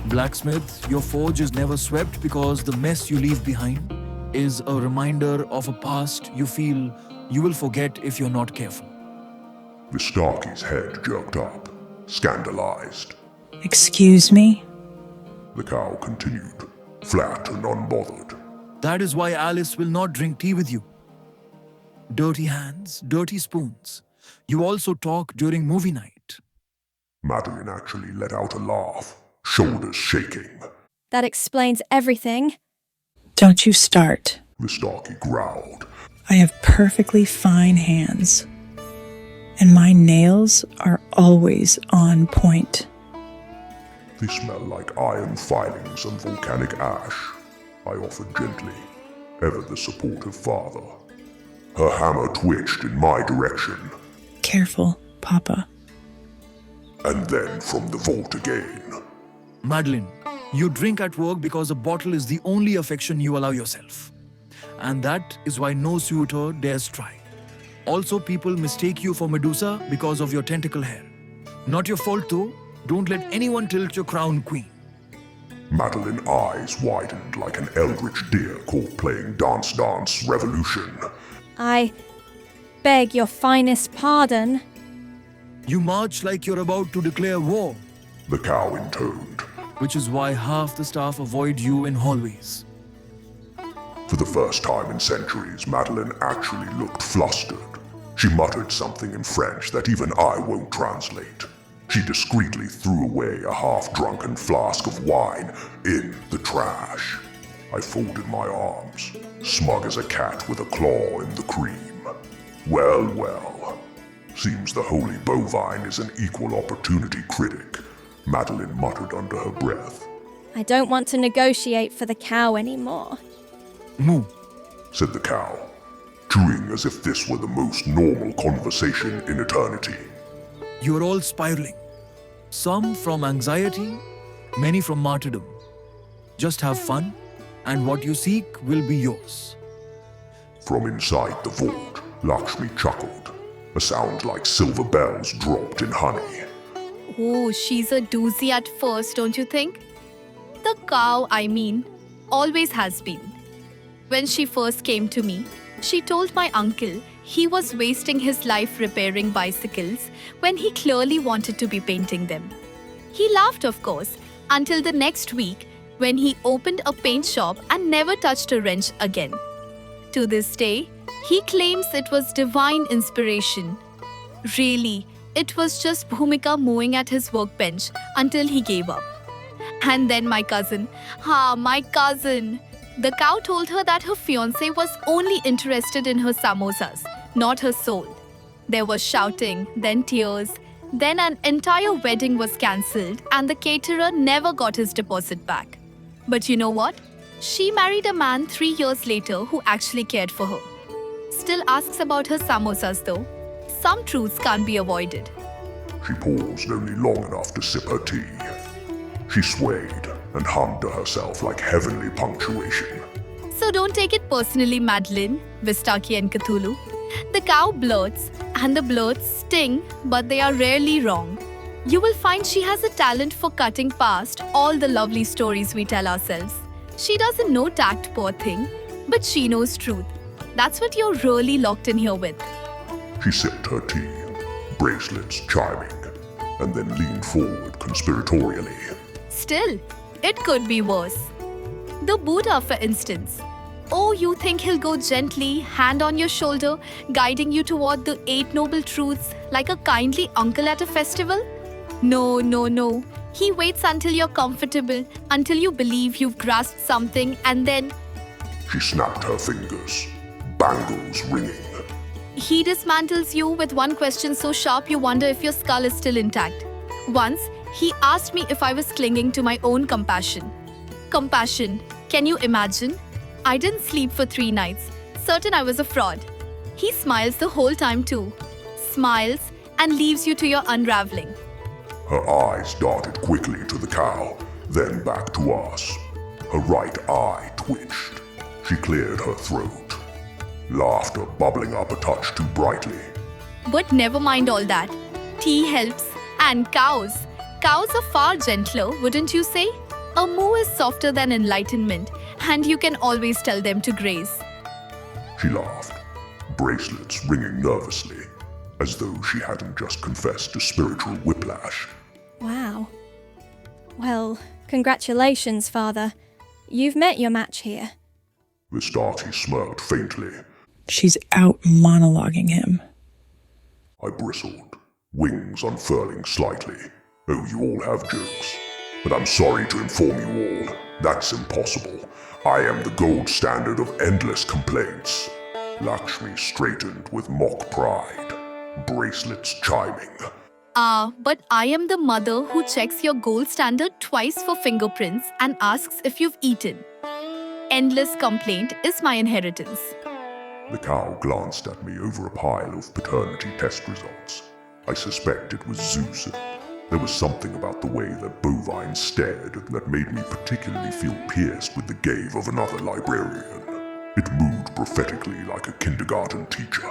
Blacksmith, your forge is never swept because the mess you leave behind is a reminder of a past you feel you will forget if you're not careful. Vistarchi's head jerked up, scandalized. Excuse me? The cow continued, flat and unbothered. That is why Alice will not drink tea with you. Dirty hands, dirty spoons. You also talk during movie night. Madeline actually let out a laugh, shoulders shaking. That explains everything. Don't you start. Vistarchi growled. I have perfectly fine hands, and my nails are always on point. They smell like iron filings and volcanic ash, I offered gently, ever the supportive father. Her hammer twitched in my direction. Careful, Papa. And then from the vault again. Madeline, you drink at work because a bottle is the only affection you allow yourself. And that is why no suitor dares try. Also, people mistake you for Medusa because of your tentacle hair. Not your fault though. Don't let anyone tilt your crown queen. Madeline's eyes widened like an eldritch deer caught playing Dance Dance Revolution. I beg your finest pardon. You march like you're about to declare war, The cow intoned. which is why half the staff avoid you in hallways. For the first time in centuries, Madeline actually looked flustered. She muttered something in French that even I won't translate. She discreetly threw away a half-drunken flask of wine in the trash. I folded my arms, smug as a cat with a claw in the cream. Well, well. Seems the holy bovine is an equal opportunity critic, Madeline muttered under her breath. I don't want to negotiate for the cow anymore. Moo. Said the cow, chewing as if this were the most normal conversation in eternity. You're all spiraling. Some from anxiety, many from martyrdom. Just have fun and what you seek will be yours. From inside the vault, Lakshmi chuckled, a sound like silver bells dropped in honey. Oh, she's a doozy at first, don't you think? The cow, always has been. When she first came to me, she told my uncle he was wasting his life repairing bicycles when he clearly wanted to be painting them. He laughed, of course, until the next week when he opened a paint shop and never touched a wrench again. To this day, he claims it was divine inspiration. Really, it was just Bhumika mowing at his workbench until he gave up. And then my cousin, the cow told her that her fiancé was only interested in her samosas, not her soul. There was shouting, then tears, then an entire wedding was cancelled and the caterer never got his deposit back. But you know what? She married a man 3 years later who actually cared for her. Still asks about her samosas though. Some truths can't be avoided. She paused only long enough to sip her tea. She swayed and hummed to herself like heavenly punctuation. So don't take it personally, Madeline, Vistarchi and Cthulhu. The cow blurts, and the blurts sting, but they are rarely wrong. You will find she has a talent for cutting past all the lovely stories we tell ourselves. She doesn't know tact, poor thing, but she knows truth. That's what you're really locked in here with. She sipped her tea, bracelets chiming, and then leaned forward conspiratorially. Still, it could be worse. The Buddha, for instance. Oh, you think he'll go gently, hand on your shoulder, guiding you toward the 8 noble truths like a kindly uncle at a festival? No. He waits until you're comfortable, until you believe you've grasped something, and then She snapped her fingers, bangles ringing. he dismantles you with one question so sharp you wonder if your skull is still intact. Once, he asked me if I was clinging to my own compassion. Compassion, can you imagine? I didn't sleep for 3 nights, certain I was a fraud. He smiles the whole time too. Smiles and leaves you to your unraveling. Her eyes darted quickly to the cow, then back to us. Her right eye twitched. She cleared her throat, laughter bubbling up a touch too brightly. But never mind all that. Tea helps. And cows. Cows are far gentler, wouldn't you say? A moo is softer than enlightenment, and you can always tell them to graze. She laughed, bracelets ringing nervously, as though she hadn't just confessed to spiritual whiplash. Wow. Well, congratulations, Father. You've met your match here. Vistarchi smirked faintly. She's out monologuing him. I bristled, wings unfurling slightly. Oh, you all have jokes. But I'm sorry to inform you all, that's impossible. I am the gold standard of endless complaints. Lakshmi straightened with mock pride, bracelets chiming. But I am the mother who checks your gold standard twice for fingerprints and asks if you've eaten. Endless complaint is my inheritance. The cow glanced at me over a pile of paternity test results. I suspect it was Zeus. There was something about the way that bovine stared that made me particularly feel pierced with the gaze of another librarian. It moved prophetically like a kindergarten teacher.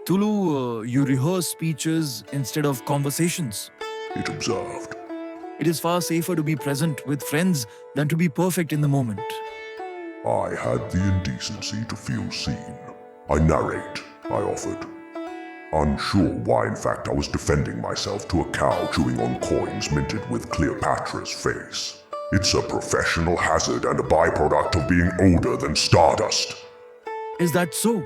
Tulu, you rehearse speeches instead of conversations. It observed. It is far safer to be present with friends than to be perfect in the moment. I had the indecency to feel seen. I narrate, I offered. Unsure why in fact I was defending myself to a cow chewing on coins minted with Cleopatra's face. It's a professional hazard and a byproduct of being older than stardust. Is that so?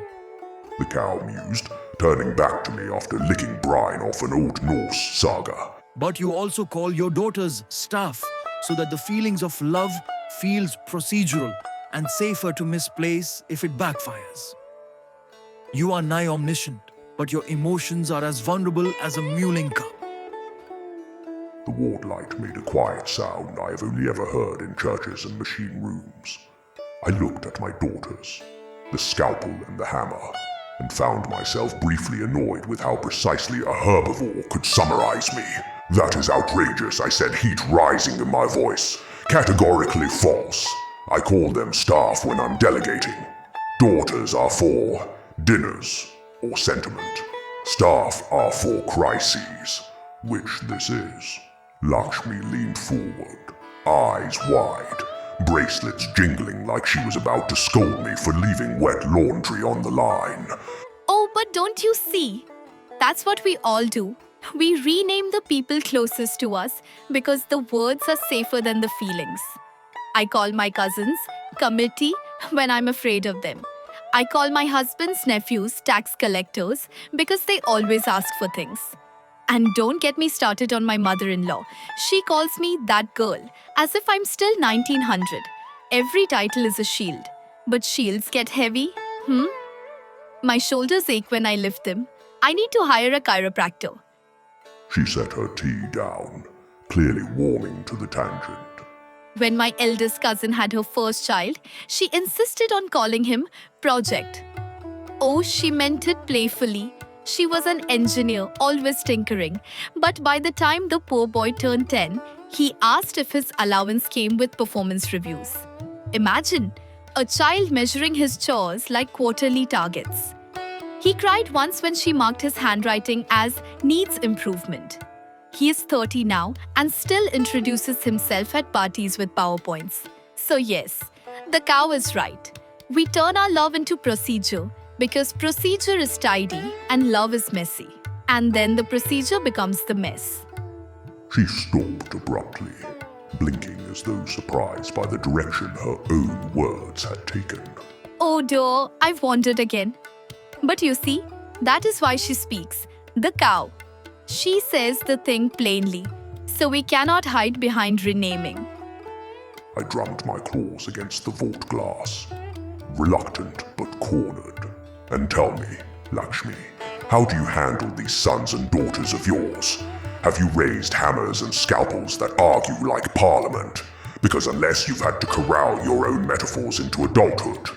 The cow mused, turning back to me after licking brine off an old Norse saga. But you also call your daughters staff so that the feelings of love feels procedural and safer to misplace if it backfires. You are nigh omniscient, but your emotions are as vulnerable as a mewling cup. The ward light made a quiet sound I have only ever heard in churches and machine rooms. I looked at my daughters, the scalpel and the hammer, and found myself briefly annoyed with how precisely a herbivore could summarize me. That is outrageous, I said, heat rising in my voice. Categorically false. I call them staff when I'm delegating. Daughters are for dinners or sentiment. Staff are for crises, which this is. Lakshmi leaned forward, eyes wide, bracelets jingling like she was about to scold me for leaving wet laundry on the line. Oh, but don't you see? That's what we all do. We rename the people closest to us because the words are safer than the feelings. I call my cousins committee when I'm afraid of them. I call my husband's nephews tax collectors because they always ask for things. And don't get me started on my mother-in-law. She calls me that girl as if I'm still 1900. Every title is a shield. But shields get heavy, My shoulders ache when I lift them. I need to hire a chiropractor. She set her tea down, clearly warming to the tangent. When my eldest cousin had her first child, she insisted on calling him Project. Oh, she meant it playfully. She was an engineer, always tinkering. But by the time the poor boy turned 10, he asked if his allowance came with performance reviews. Imagine, a child measuring his chores like quarterly targets. He cried once when she marked his handwriting as needs improvement. He is 30 now and still introduces himself at parties with PowerPoints. So yes, the cow is right. We turn our love into procedure because procedure is tidy and love is messy. And then the procedure becomes the mess. She stopped abruptly, blinking as though surprised by the direction her own words had taken. Oh dear, I've wandered again. But you see, that is why she speaks. The cow. She says the thing plainly, so we cannot hide behind renaming. I drummed my claws against the vault glass, reluctant but cornered. And tell me, Lakshmi, how do you handle these sons and daughters of yours? Have you raised hammers and scalpels that argue like Parliament? Because unless you've had to corral your own metaphors into adulthood,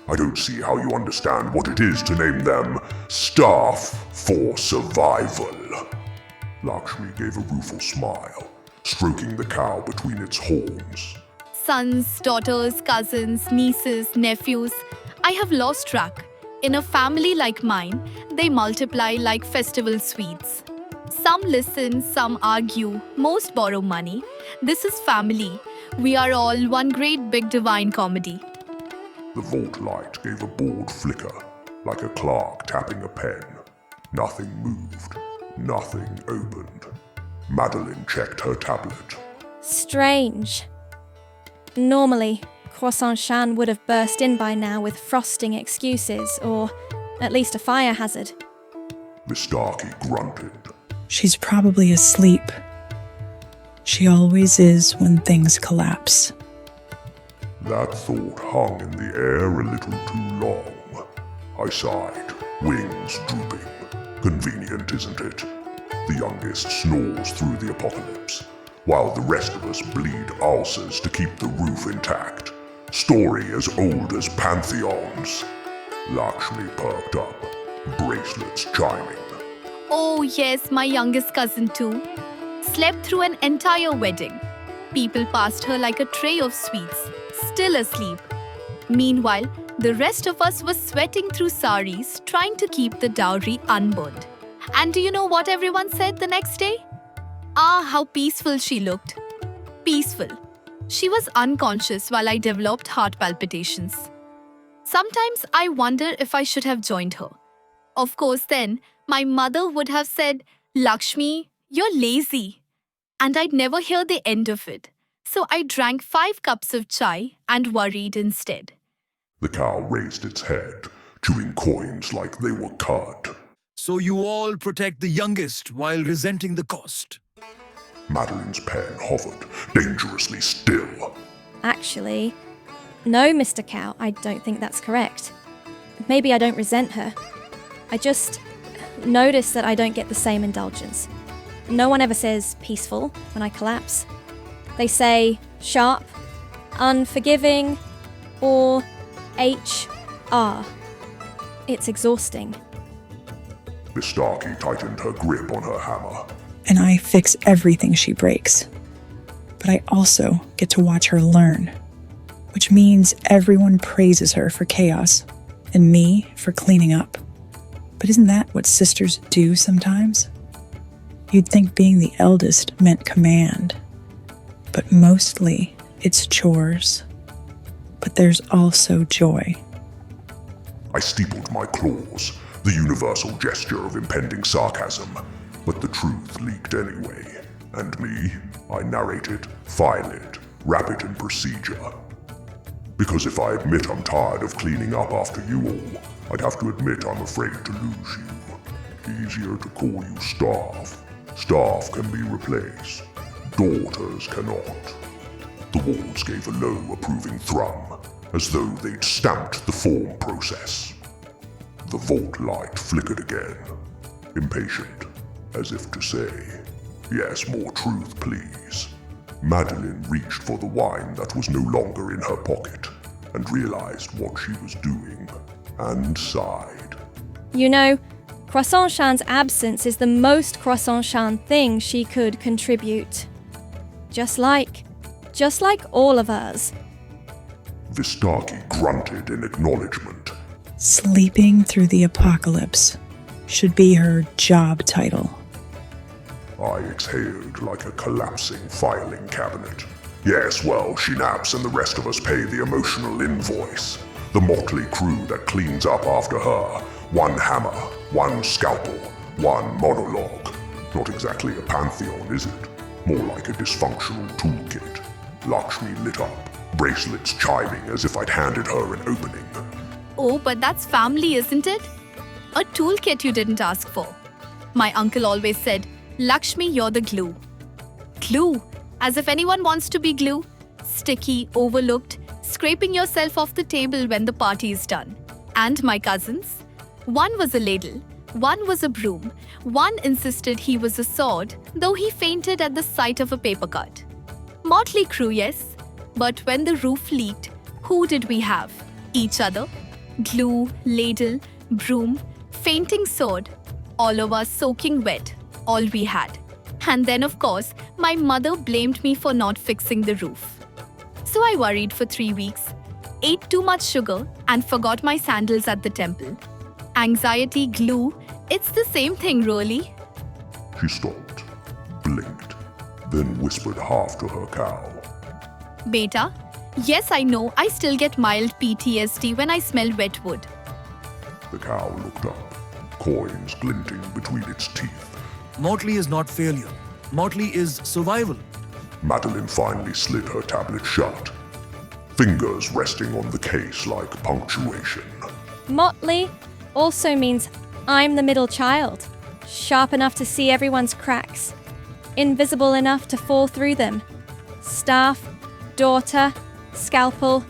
I don't see how you understand what it is to name them staff for survival. Lakshmi gave a rueful smile, stroking the cow between its horns. Sons, daughters, cousins, nieces, nephews. I have lost track. In a family like mine, they multiply like festival sweets. Some listen, some argue, most borrow money. This is family. We are all one great big divine comedy. The vault light gave a bored flicker, like a clerk tapping a pen. Nothing moved. Nothing opened. Madeline checked her tablet. Strange. Normally, Croissant-chan would have burst in by now with frosting excuses, or at least a fire hazard. Vistarchi grunted. She's probably asleep. She always is when things collapse. That thought hung in the air a little too long. I sighed, wings drooping. Convenient, isn't it? The youngest snores through the apocalypse, while the rest of us bleed ulcers to keep the roof intact. Story as old as pantheons. Lakshmi perked up, bracelets chiming. Oh yes, my youngest cousin too. Slept through an entire wedding. People passed her like a tray of sweets, still asleep. Meanwhile, the rest of us were sweating through saris, trying to keep the dowry unburned. And do you know what everyone said the next day? Ah, how peaceful she looked. Peaceful. She was unconscious while I developed heart palpitations. Sometimes I wonder if I should have joined her. Of course, then, my mother would have said, Lakshmi, you're lazy. And I'd never hear the end of it. So I drank 5 cups of chai and worried instead. The cow raised its head, chewing coins like they were cud. So you all protect the youngest while resenting the cost. Madeline's pen hovered, dangerously still. Actually, no, Mr. Cow, I don't think that's correct. Maybe I don't resent her. I just notice that I don't get the same indulgence. No one ever says peaceful when I collapse. They say sharp, unforgiving, or HR. It's exhausting. Vistarchi tightened her grip on her hammer. And I fix everything she breaks. But I also get to watch her learn. which means everyone praises her for chaos and me for cleaning up. But isn't that what sisters do sometimes? You'd think being the eldest meant command, but mostly it's chores. But there's also joy. I steepled my claws, the universal gesture of impending sarcasm, but the truth leaked anyway. And me, I narrate it, file it, wrap it in procedure. Because if I admit I'm tired of cleaning up after you all, I'd have to admit I'm afraid to lose you. Easier to call you staff. Staff can be replaced. Daughters cannot. The walls gave a low, approving thrum, as though they'd stamped the form process. The vault light flickered again, impatient, as if to say, "Yes, more truth, please." Madeline reached for the wine that was no longer in her pocket, and realized what she was doing, and sighed. You know, Croissant-chan's absence is the most Croissant-chan thing she could contribute. Just like all of us. Vistarchi grunted in acknowledgement. Sleeping through the apocalypse should be her job title. I exhaled like a collapsing filing cabinet. Yes, well, she naps and the rest of us pay the emotional invoice. The motley crew that cleans up after her. One hammer, one scalpel, one monologue. Not exactly a pantheon, is it? More like a dysfunctional toolkit. Lakshmi lit up, bracelets chiming as if I'd handed her an opening. Oh, but that's family, isn't it? A toolkit you didn't ask for. My uncle always said, "Lakshmi, you're the glue." Glue? As if anyone wants to be glue. Sticky, overlooked, scraping yourself off the table when the party is done. And my cousins? One was a ladle, one was a broom, one insisted he was a sword, though he fainted at the sight of a paper cut. Motley crew, yes. But when the roof leaked, who did we have? Each other. Glue, ladle, broom, fainting sword. All of us soaking wet. All we had. And then, of course, my mother blamed me for not fixing the roof. So I worried for 3 weeks, ate too much sugar, and forgot my sandals at the temple. Anxiety, glue, it's the same thing, really. She stopped, blinked, then whispered half to her cow. Beta, yes, I know I still get mild PTSD when I smell wet wood. The cow looked up, coins glinting between its teeth. Motley is not failure. Motley is survival. Madeline finally slid her tablet shut, fingers resting on the case like punctuation. Motley also means I'm the middle child, sharp enough to see everyone's cracks, invisible enough to fall through them. Staff, daughter, scalpel,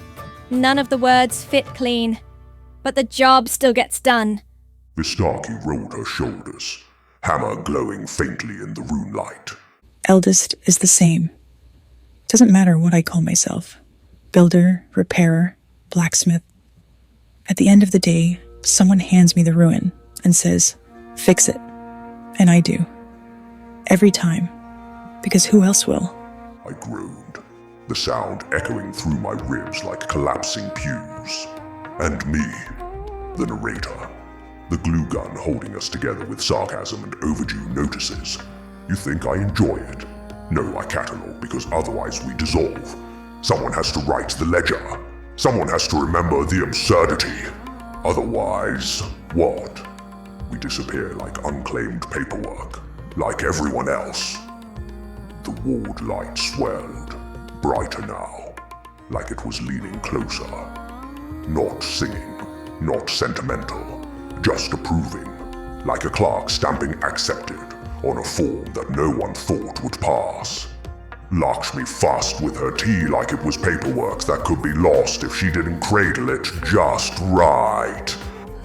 none of the words fit clean, but the job still gets done. Vistarchi rolled her shoulders, hammer glowing faintly in the room light. Eldest is the same. Doesn't matter what I call myself. Builder, repairer, blacksmith. At the end of the day, someone hands me the ruin and says, "Fix it." And I do. Every time. Because who else will? I groaned, the sound echoing through my ribs like collapsing pews. And me, the narrator, the glue gun holding us together with sarcasm and overdue notices. You think I enjoy it? No, I catalog because otherwise we dissolve. Someone has to write the ledger. Someone has to remember the absurdity. Otherwise, what? We disappear like unclaimed paperwork, like everyone else. The ward light swelled, brighter now, like it was leaning closer. Not singing, not sentimental, just approving, like a clerk stamping accepted on a form that no one thought would pass. Lakshmi fussed with her tea like it was paperwork that could be lost if she didn't cradle it just right.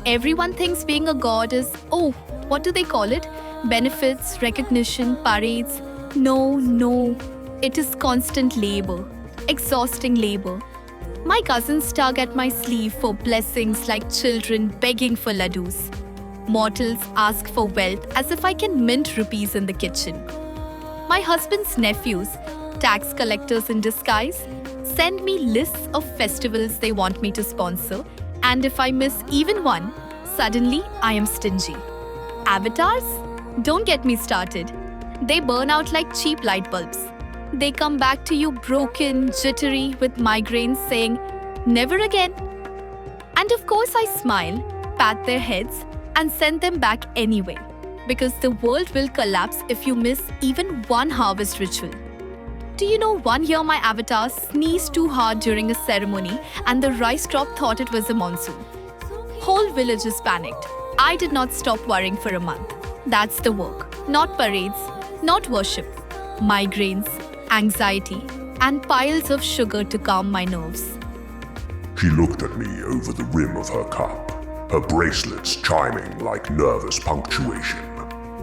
Everyone thinks being a god is, what do they call it? Benefits, recognition, parades. No. It is constant labor, exhausting labor. My cousins tug at my sleeve for blessings like children begging for ladoos. Mortals ask for wealth as if I can mint rupees in the kitchen. My husband's nephews, tax collectors in disguise, send me lists of festivals they want me to sponsor, and if I miss even one, suddenly I am stingy. Avatars? Don't get me started. They burn out like cheap light bulbs. They come back to you broken, jittery, with migraines saying, "Never again." And of course I smile, pat their heads, and send them back anyway, because the world will collapse if you miss even one harvest ritual. Do you know, one year my avatar sneezed too hard during a ceremony and the rice crop thought it was a monsoon. Whole villages panicked. I did not stop worrying for a month. That's the work. Not parades, not worship. Migraines, anxiety, and piles of sugar to calm my nerves. She looked at me over the rim of her cup, her bracelets chiming like nervous punctuation.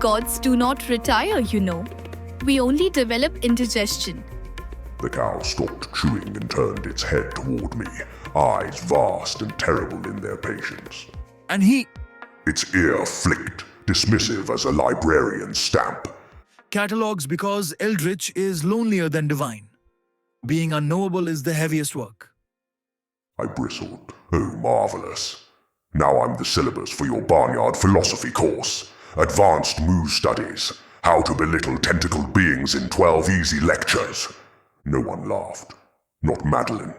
Gods do not retire, you know. We only develop indigestion. The cow stopped chewing and turned its head toward me, eyes vast and terrible in their patience. And he Its ear flicked, dismissive as a librarian's stamp. catalogs because eldritch is lonelier than divine. Being unknowable is the heaviest work. I bristled. Oh, marvelous. Now I'm the syllabus for your barnyard philosophy course. Advanced Moo Studies. How to belittle tentacled beings in 12 easy lectures. No one laughed. Not Madeline.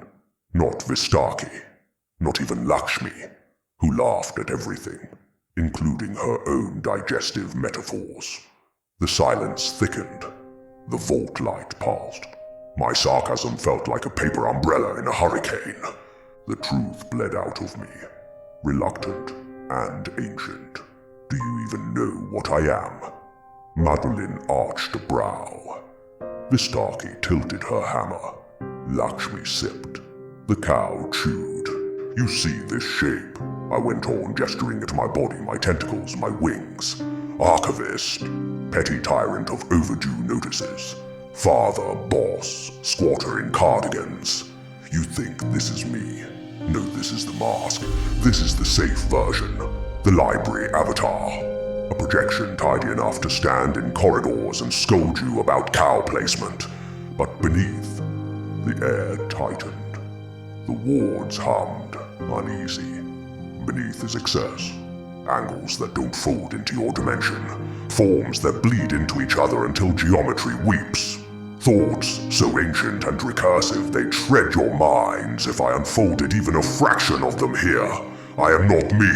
Not Vistarchi. Not even Lakshmi, who laughed at everything, including her own digestive metaphors. The silence thickened. The vault light passed. My sarcasm felt like a paper umbrella in a hurricane. The truth bled out of me, reluctant and ancient. Do you even know what I am? Madeline arched a brow. Vistarchi tilted her hammer. Lakshmi sipped. The cow chewed. You see this shape? I went on, gesturing at my body, my tentacles, my wings. Archivist, petty tyrant of overdue notices. Father, boss, squatter in cardigans. You think this is me? No, this is the mask. This is the safe version. The library avatar. A projection tidy enough to stand in corridors and scold you about cow placement. But beneath, the air tightened. The wards hummed, uneasy. Beneath is excess. Angles that don't fold into your dimension. Forms that bleed into each other until geometry weeps. Thoughts so ancient and recursive they tread your minds if I unfolded even a fraction of them here. I am not me.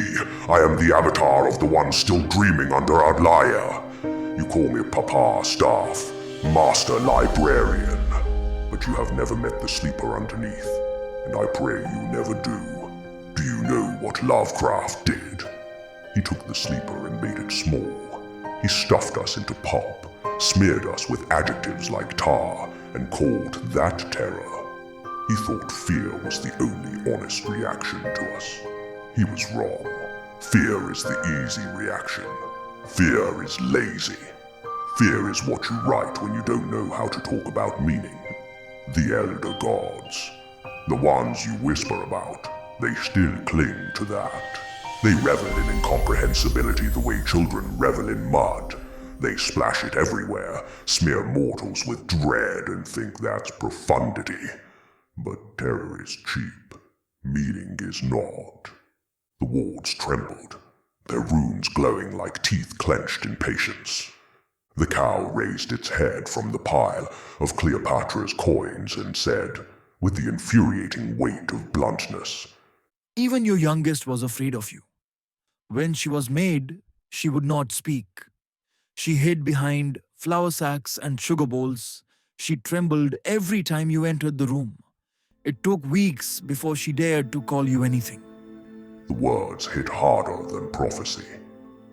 I am the avatar of the one still dreaming under Adlaya. You call me Papa Staff, Master Librarian, but you have never met the sleeper underneath, and I pray you never do. Do you know what Lovecraft did? He took the sleeper and made it small. He stuffed us into pulp, smeared us with adjectives like tar, and called that terror. He thought fear was the only honest reaction to us. He was wrong. Fear is the easy reaction. Fear is lazy. Fear is what you write when you don't know how to talk about meaning. The elder gods, the ones you whisper about, they still cling to that. They revel in incomprehensibility the way children revel in mud. They splash it everywhere, smear mortals with dread and think that's profundity. But terror is cheap. Meaning is not. The wards trembled, their runes glowing like teeth clenched in patience. The cow raised its head from the pile of Cleopatra's coins and said, with the infuriating weight of bluntness, Even your youngest was afraid of you. When she was made, she would not speak. She hid behind flour sacks and sugar bowls. She trembled every time you entered the room. It took weeks before she dared to call you anything. The words hit harder than prophecy.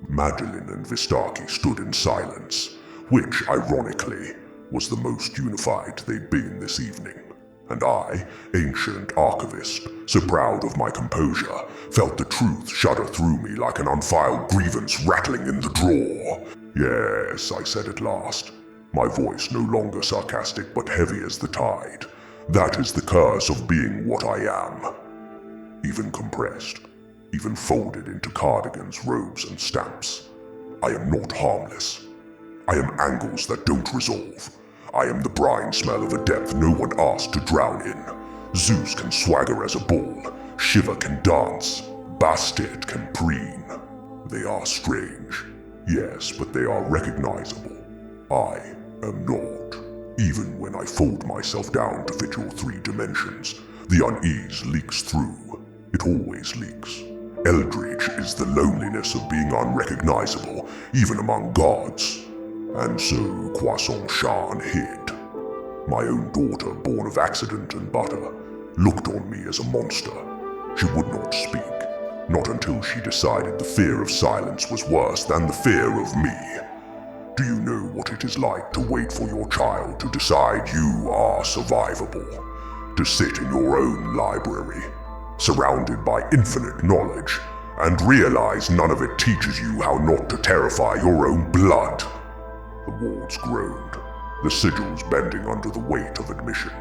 Madeline and Vistarchi stood in silence, which, ironically, was the most unified they'd been this evening. And I, ancient archivist, so proud of my composure, felt the truth shudder through me like an unfiled grievance rattling in the drawer. Yes, I said at last, my voice no longer sarcastic but heavy as the tide. That is the curse of being what I am. Even compressed, even folded into cardigans, robes, and stamps. I am not harmless. I am angles that don't resolve. I am the brine smell of a depth no one asked to drown in. Zeus can swagger as a bull, Shiva can dance, Bastet can preen. They are strange, yes, but they are recognizable. I am not. Even when I fold myself down to fit your 3 dimensions, the unease leaks through. It always leaks. Eldritch is the loneliness of being unrecognizable, even among gods. And so Croissant-chan hid. My own daughter, born of accident and butter, looked on me as a monster. She would not speak, not until she decided the fear of silence was worse than the fear of me. Do you know what it is like to wait for your child to decide you are survivable? To sit in your own library, surrounded by infinite knowledge, and realize none of it teaches you how not to terrify your own blood. The wards groaned, the sigils bending under the weight of admission.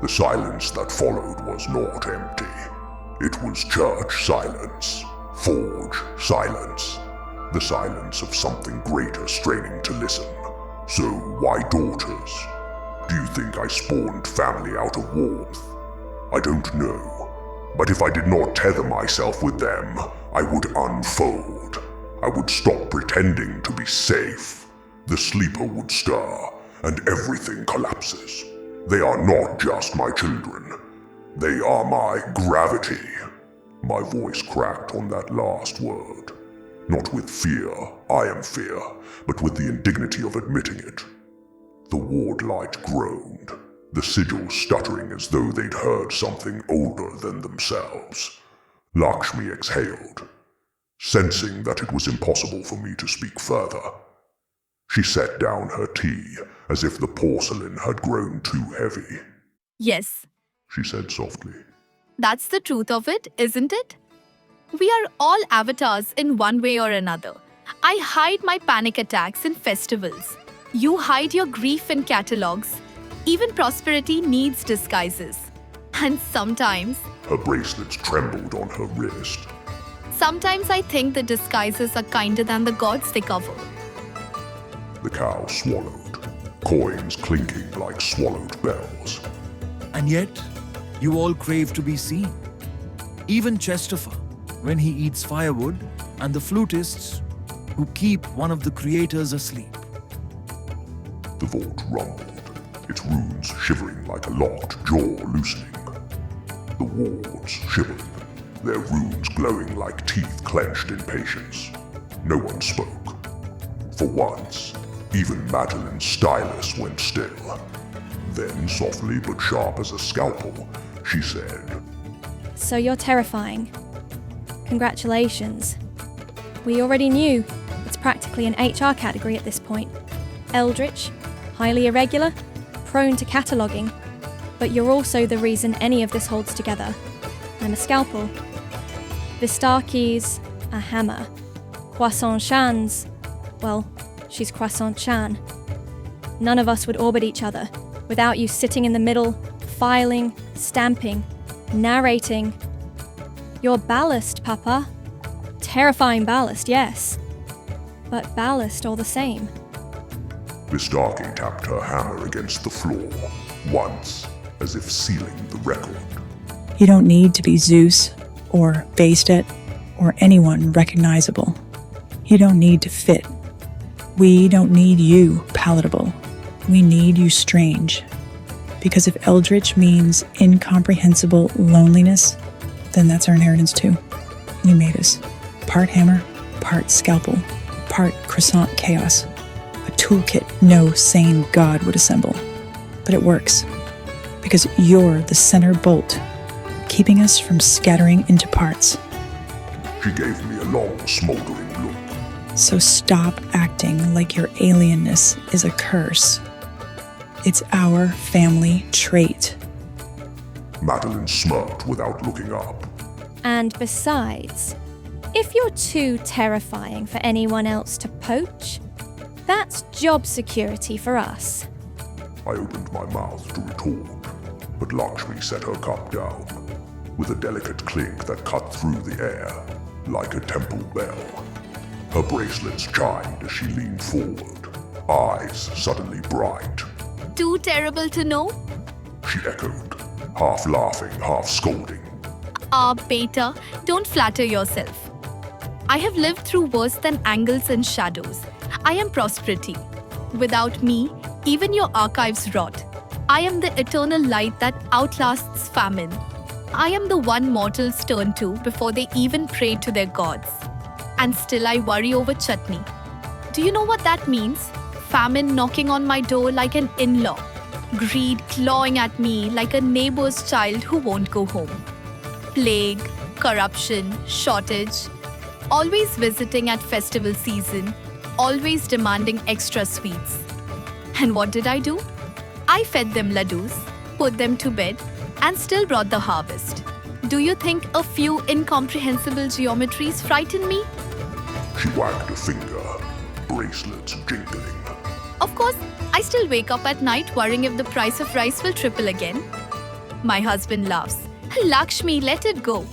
The silence that followed was not empty. It was church silence, forge silence, the silence of something greater straining to listen. So why daughters? Do you think I spawned family out of warmth? I don't know. But if I did not tether myself with them, I would unfold. I would stop pretending to be safe. The sleeper would stir, and everything collapses. They are not just my children. They are my gravity. My voice cracked on that last word. Not with fear, I am fear, but with the indignity of admitting it. The ward light groaned, the sigils stuttering as though they'd heard something older than themselves. Lakshmi exhaled, sensing that it was impossible for me to speak further. She set down her tea as if the porcelain had grown too heavy. Yes, She said softly. that's the truth of it, isn't it? We are all avatars in one way or another. I hide my panic attacks in festivals. You hide your grief in catalogs. Even prosperity needs disguises. And sometimes Her bracelets trembled on her wrist. I think the disguises are kinder than the gods they cover. The cow swallowed, coins clinking like swallowed bells. And yet, you all crave to be seen. Even Chesterfield, when he eats firewood, and the flutists who keep one of the creators asleep. The vault rumbled, its runes shivering like a locked jaw loosening. The wards shivered, their runes glowing like teeth clenched in patience. No one spoke. For once, even Madeline's stylus went still. Then, softly but sharp as a scalpel, she said, So you're terrifying. Congratulations. We already knew. It's practically an HR category at this point. Eldritch, highly irregular, prone to cataloguing. But you're also the reason any of this holds together. I'm a scalpel. Vistarchi's a hammer. Croissant-chan's, well, she's Croissant-chan. None of us would orbit each other without you sitting in the middle, filing, stamping, narrating. You're ballast, Papa. Terrifying ballast, yes. But ballast all the same. Vistarchi tapped her hammer against the floor, once, as if sealing the record. You don't need to be Zeus or Bastet or anyone recognizable. You don't need to fit. We don't need you palatable. We need you strange. Because if Eldritch means incomprehensible loneliness, then that's our inheritance too. You made us. Part hammer, part scalpel, part croissant chaos. A toolkit no sane god would assemble. But it works. Because you're the center bolt, keeping us from scattering into parts. She gave me a long, smoldering look. So stop acting like your alienness is a curse. It's our family trait. Madeline smirked without looking up. And besides, if you're too terrifying for anyone else to poach, that's job security for us. I opened my mouth to retort, but Lakshmi set her cup down, with a delicate clink that cut through the air, like a temple bell. Her bracelets chimed as she leaned forward, eyes suddenly bright. Too terrible to know? She echoed, half laughing, half scolding. Beta, don't flatter yourself. I have lived through worse than angles and shadows. I am prosperity. Without me, even your archives rot. I am the eternal light that outlasts famine. I am the one mortals turn to before they even pray to their gods. And still I worry over chutney. Do you know what that means? Famine knocking on my door like an in-law. Greed clawing at me like a neighbor's child who won't go home. Plague, corruption, shortage. Always visiting at festival season. Always demanding extra sweets. And what did I do? I fed them ladoos, put them to bed, and still brought the harvest. Do you think a few incomprehensible geometries frighten me? She wagged a finger, bracelets jingling. Of course, I still wake up at night worrying if the price of rice will triple again. My husband laughs. Lakshmi, let it go.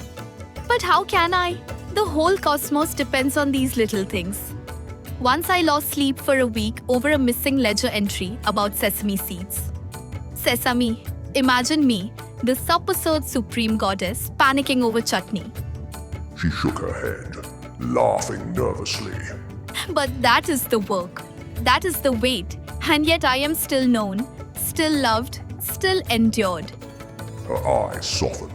But how can I? The whole cosmos depends on these little things. Once I lost sleep for a week over a missing ledger entry about sesame seeds. Sesame, imagine me, the supposed supreme goddess, panicking over chutney. She shook her head, laughing nervously. But that is the work. That is the weight. And yet I am still known, still loved, still endured. Her eyes softened,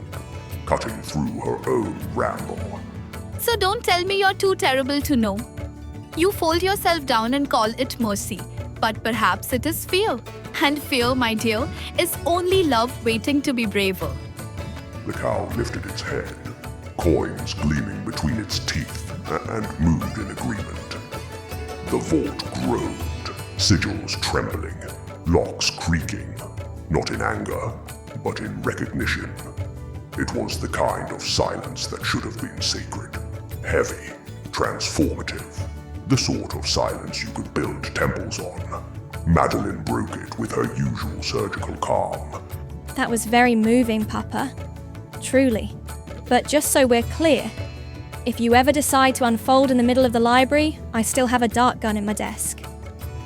cutting through her own ramble. So don't tell me you're too terrible to know. You fold yourself down and call it mercy. But perhaps it is fear. And fear, my dear, is only love waiting to be braver. The cow lifted its head, coins gleaming between its teeth, and moved in agreement. The vault groaned, sigils trembling, locks creaking, not in anger, but in recognition. It was the kind of silence that should have been sacred, heavy, transformative, the sort of silence you could build temples on. Madeline broke it with her usual surgical calm. That was very moving, Papa. Truly. But just so we're clear, if you ever decide to unfold in the middle of the library, I still have a dart gun in my desk.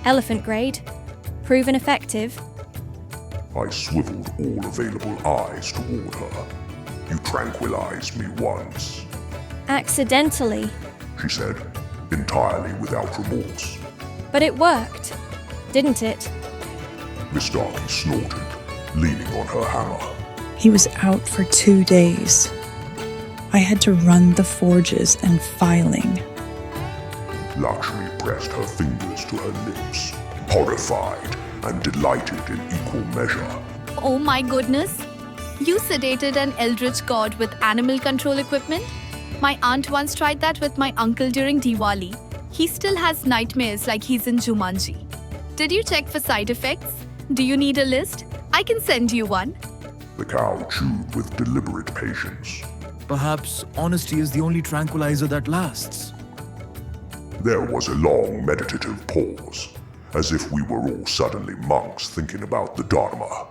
Elephant grade. Proven effective. I swiveled all available eyes toward her. You tranquilized me once, Accidentally. she said, entirely without remorse. But it worked, didn't it? Vistarchi snorted, leaning on her hammer. He was out for 2 days. I had to run the forges and filing. Lakshmi pressed her fingers to her lips, horrified and delighted in equal measure. Oh my goodness! You sedated an eldritch god with animal control equipment? My aunt once tried that with my uncle during Diwali. He still has nightmares like he's in Jumanji. Did you check for side effects? Do you need a list? I can send you one. The cow chewed with deliberate patience. Perhaps honesty is the only tranquilizer that lasts. There was a long meditative pause, as if we were all suddenly monks thinking about the Dharma.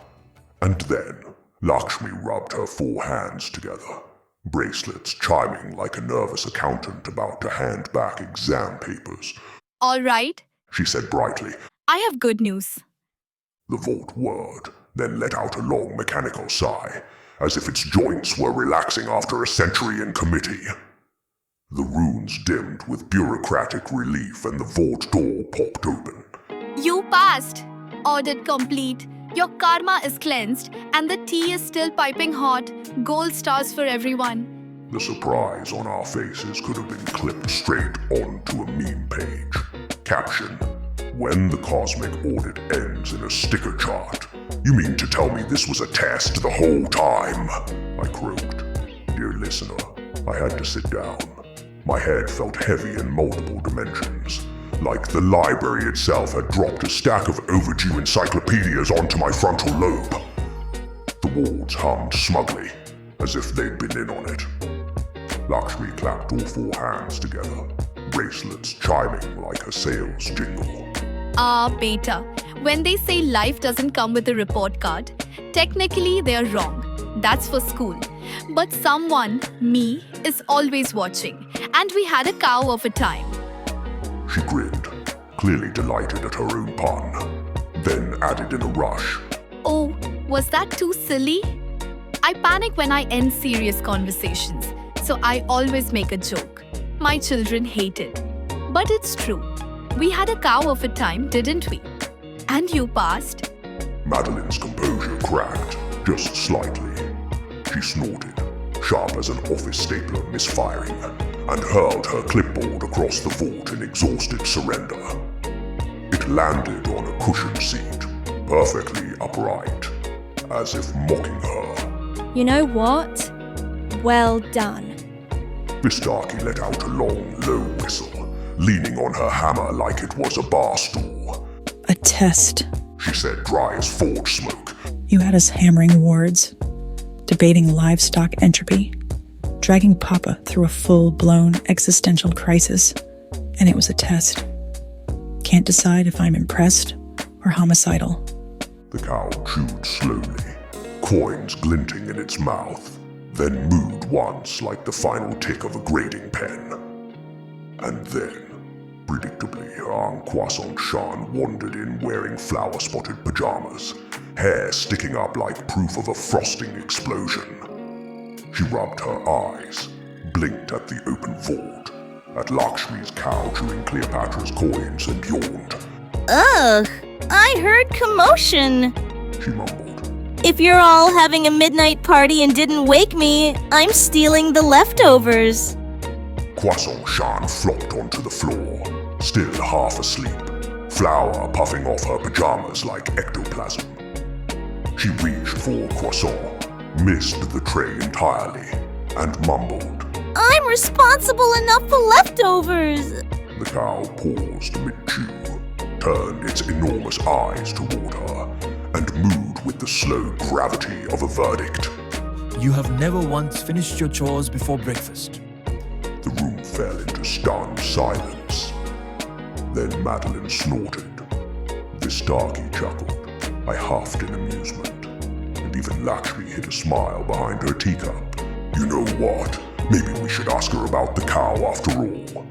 And then Lakshmi rubbed her 4 hands together, bracelets chiming like a nervous accountant about to hand back exam papers. All right, She said brightly. I have good news. The vault whirred, then let out a long mechanical sigh, as if its joints were relaxing after a century in committee. The runes dimmed with bureaucratic relief and the vault door popped open. You passed! Audit complete. Your karma is cleansed and the tea is still piping hot. Gold stars for everyone. The surprise on our faces could have been clipped straight onto a meme page. Caption: when the cosmic audit ends in a sticker chart. You mean to tell me this was a test the whole time? I croaked. Dear listener, I had to sit down. My head felt heavy in multiple dimensions, like the library itself had dropped a stack of overdue encyclopedias onto my frontal lobe. The wards hummed smugly, as if they'd been in on it. Lakshmi clapped all 4 hands together, bracelets chiming like a sales jingle. Beta, when they say life doesn't come with a report card, technically they're wrong. That's for school. But someone, me, is always watching. And we had a cow of a time. She grinned, clearly delighted at her own pun, then added in a rush. Oh, was that too silly? I panic when I end serious conversations, so I always make a joke. My children hate it. But it's true. We had a cow of a time, didn't we? And you passed. Madeline's composure cracked, just slightly. She snorted, sharp as an office stapler misfiring, and hurled her clipboard across the vault in exhausted surrender. It landed on a cushioned seat, perfectly upright, as if mocking her. You know what? Well done. Vistarchi let out a long, low whistle, leaning on her hammer like it was a bar stool. A test. She said, dry as forge smoke. You had us hammering wards, debating livestock entropy, dragging Papa through a full-blown existential crisis, and it was a test. Can't decide if I'm impressed or homicidal. The cow chewed slowly, coins glinting in its mouth, then mooed once like the final tick of a grading pen. And then, predictably, Croissant-chan wandered in wearing flower-spotted pajamas, hair sticking up like proof of a frosting explosion. She rubbed her eyes, blinked at the open vault, at Lakshmi's cow chewing Cleopatra's coins, and yawned. Ugh, I heard commotion. She mumbled. If you're all having a midnight party and didn't wake me, I'm stealing the leftovers. Croissant-chan flopped onto the floor, still half asleep, flour puffing off her pajamas like ectoplasm. She reached for Croissant, missed the tray entirely, and mumbled. I'm responsible enough for leftovers. The cow paused mid-chew, turned its enormous eyes toward her, and mooed with the slow gravity of a verdict. You have never once finished your chores before breakfast. The room fell into stunned silence. Then Madeline snorted. Vistarchi chuckled. I huffed in amusement, and even Lakshmi hid a smile behind her teacup. You know what? Maybe we should ask her about the cow after all.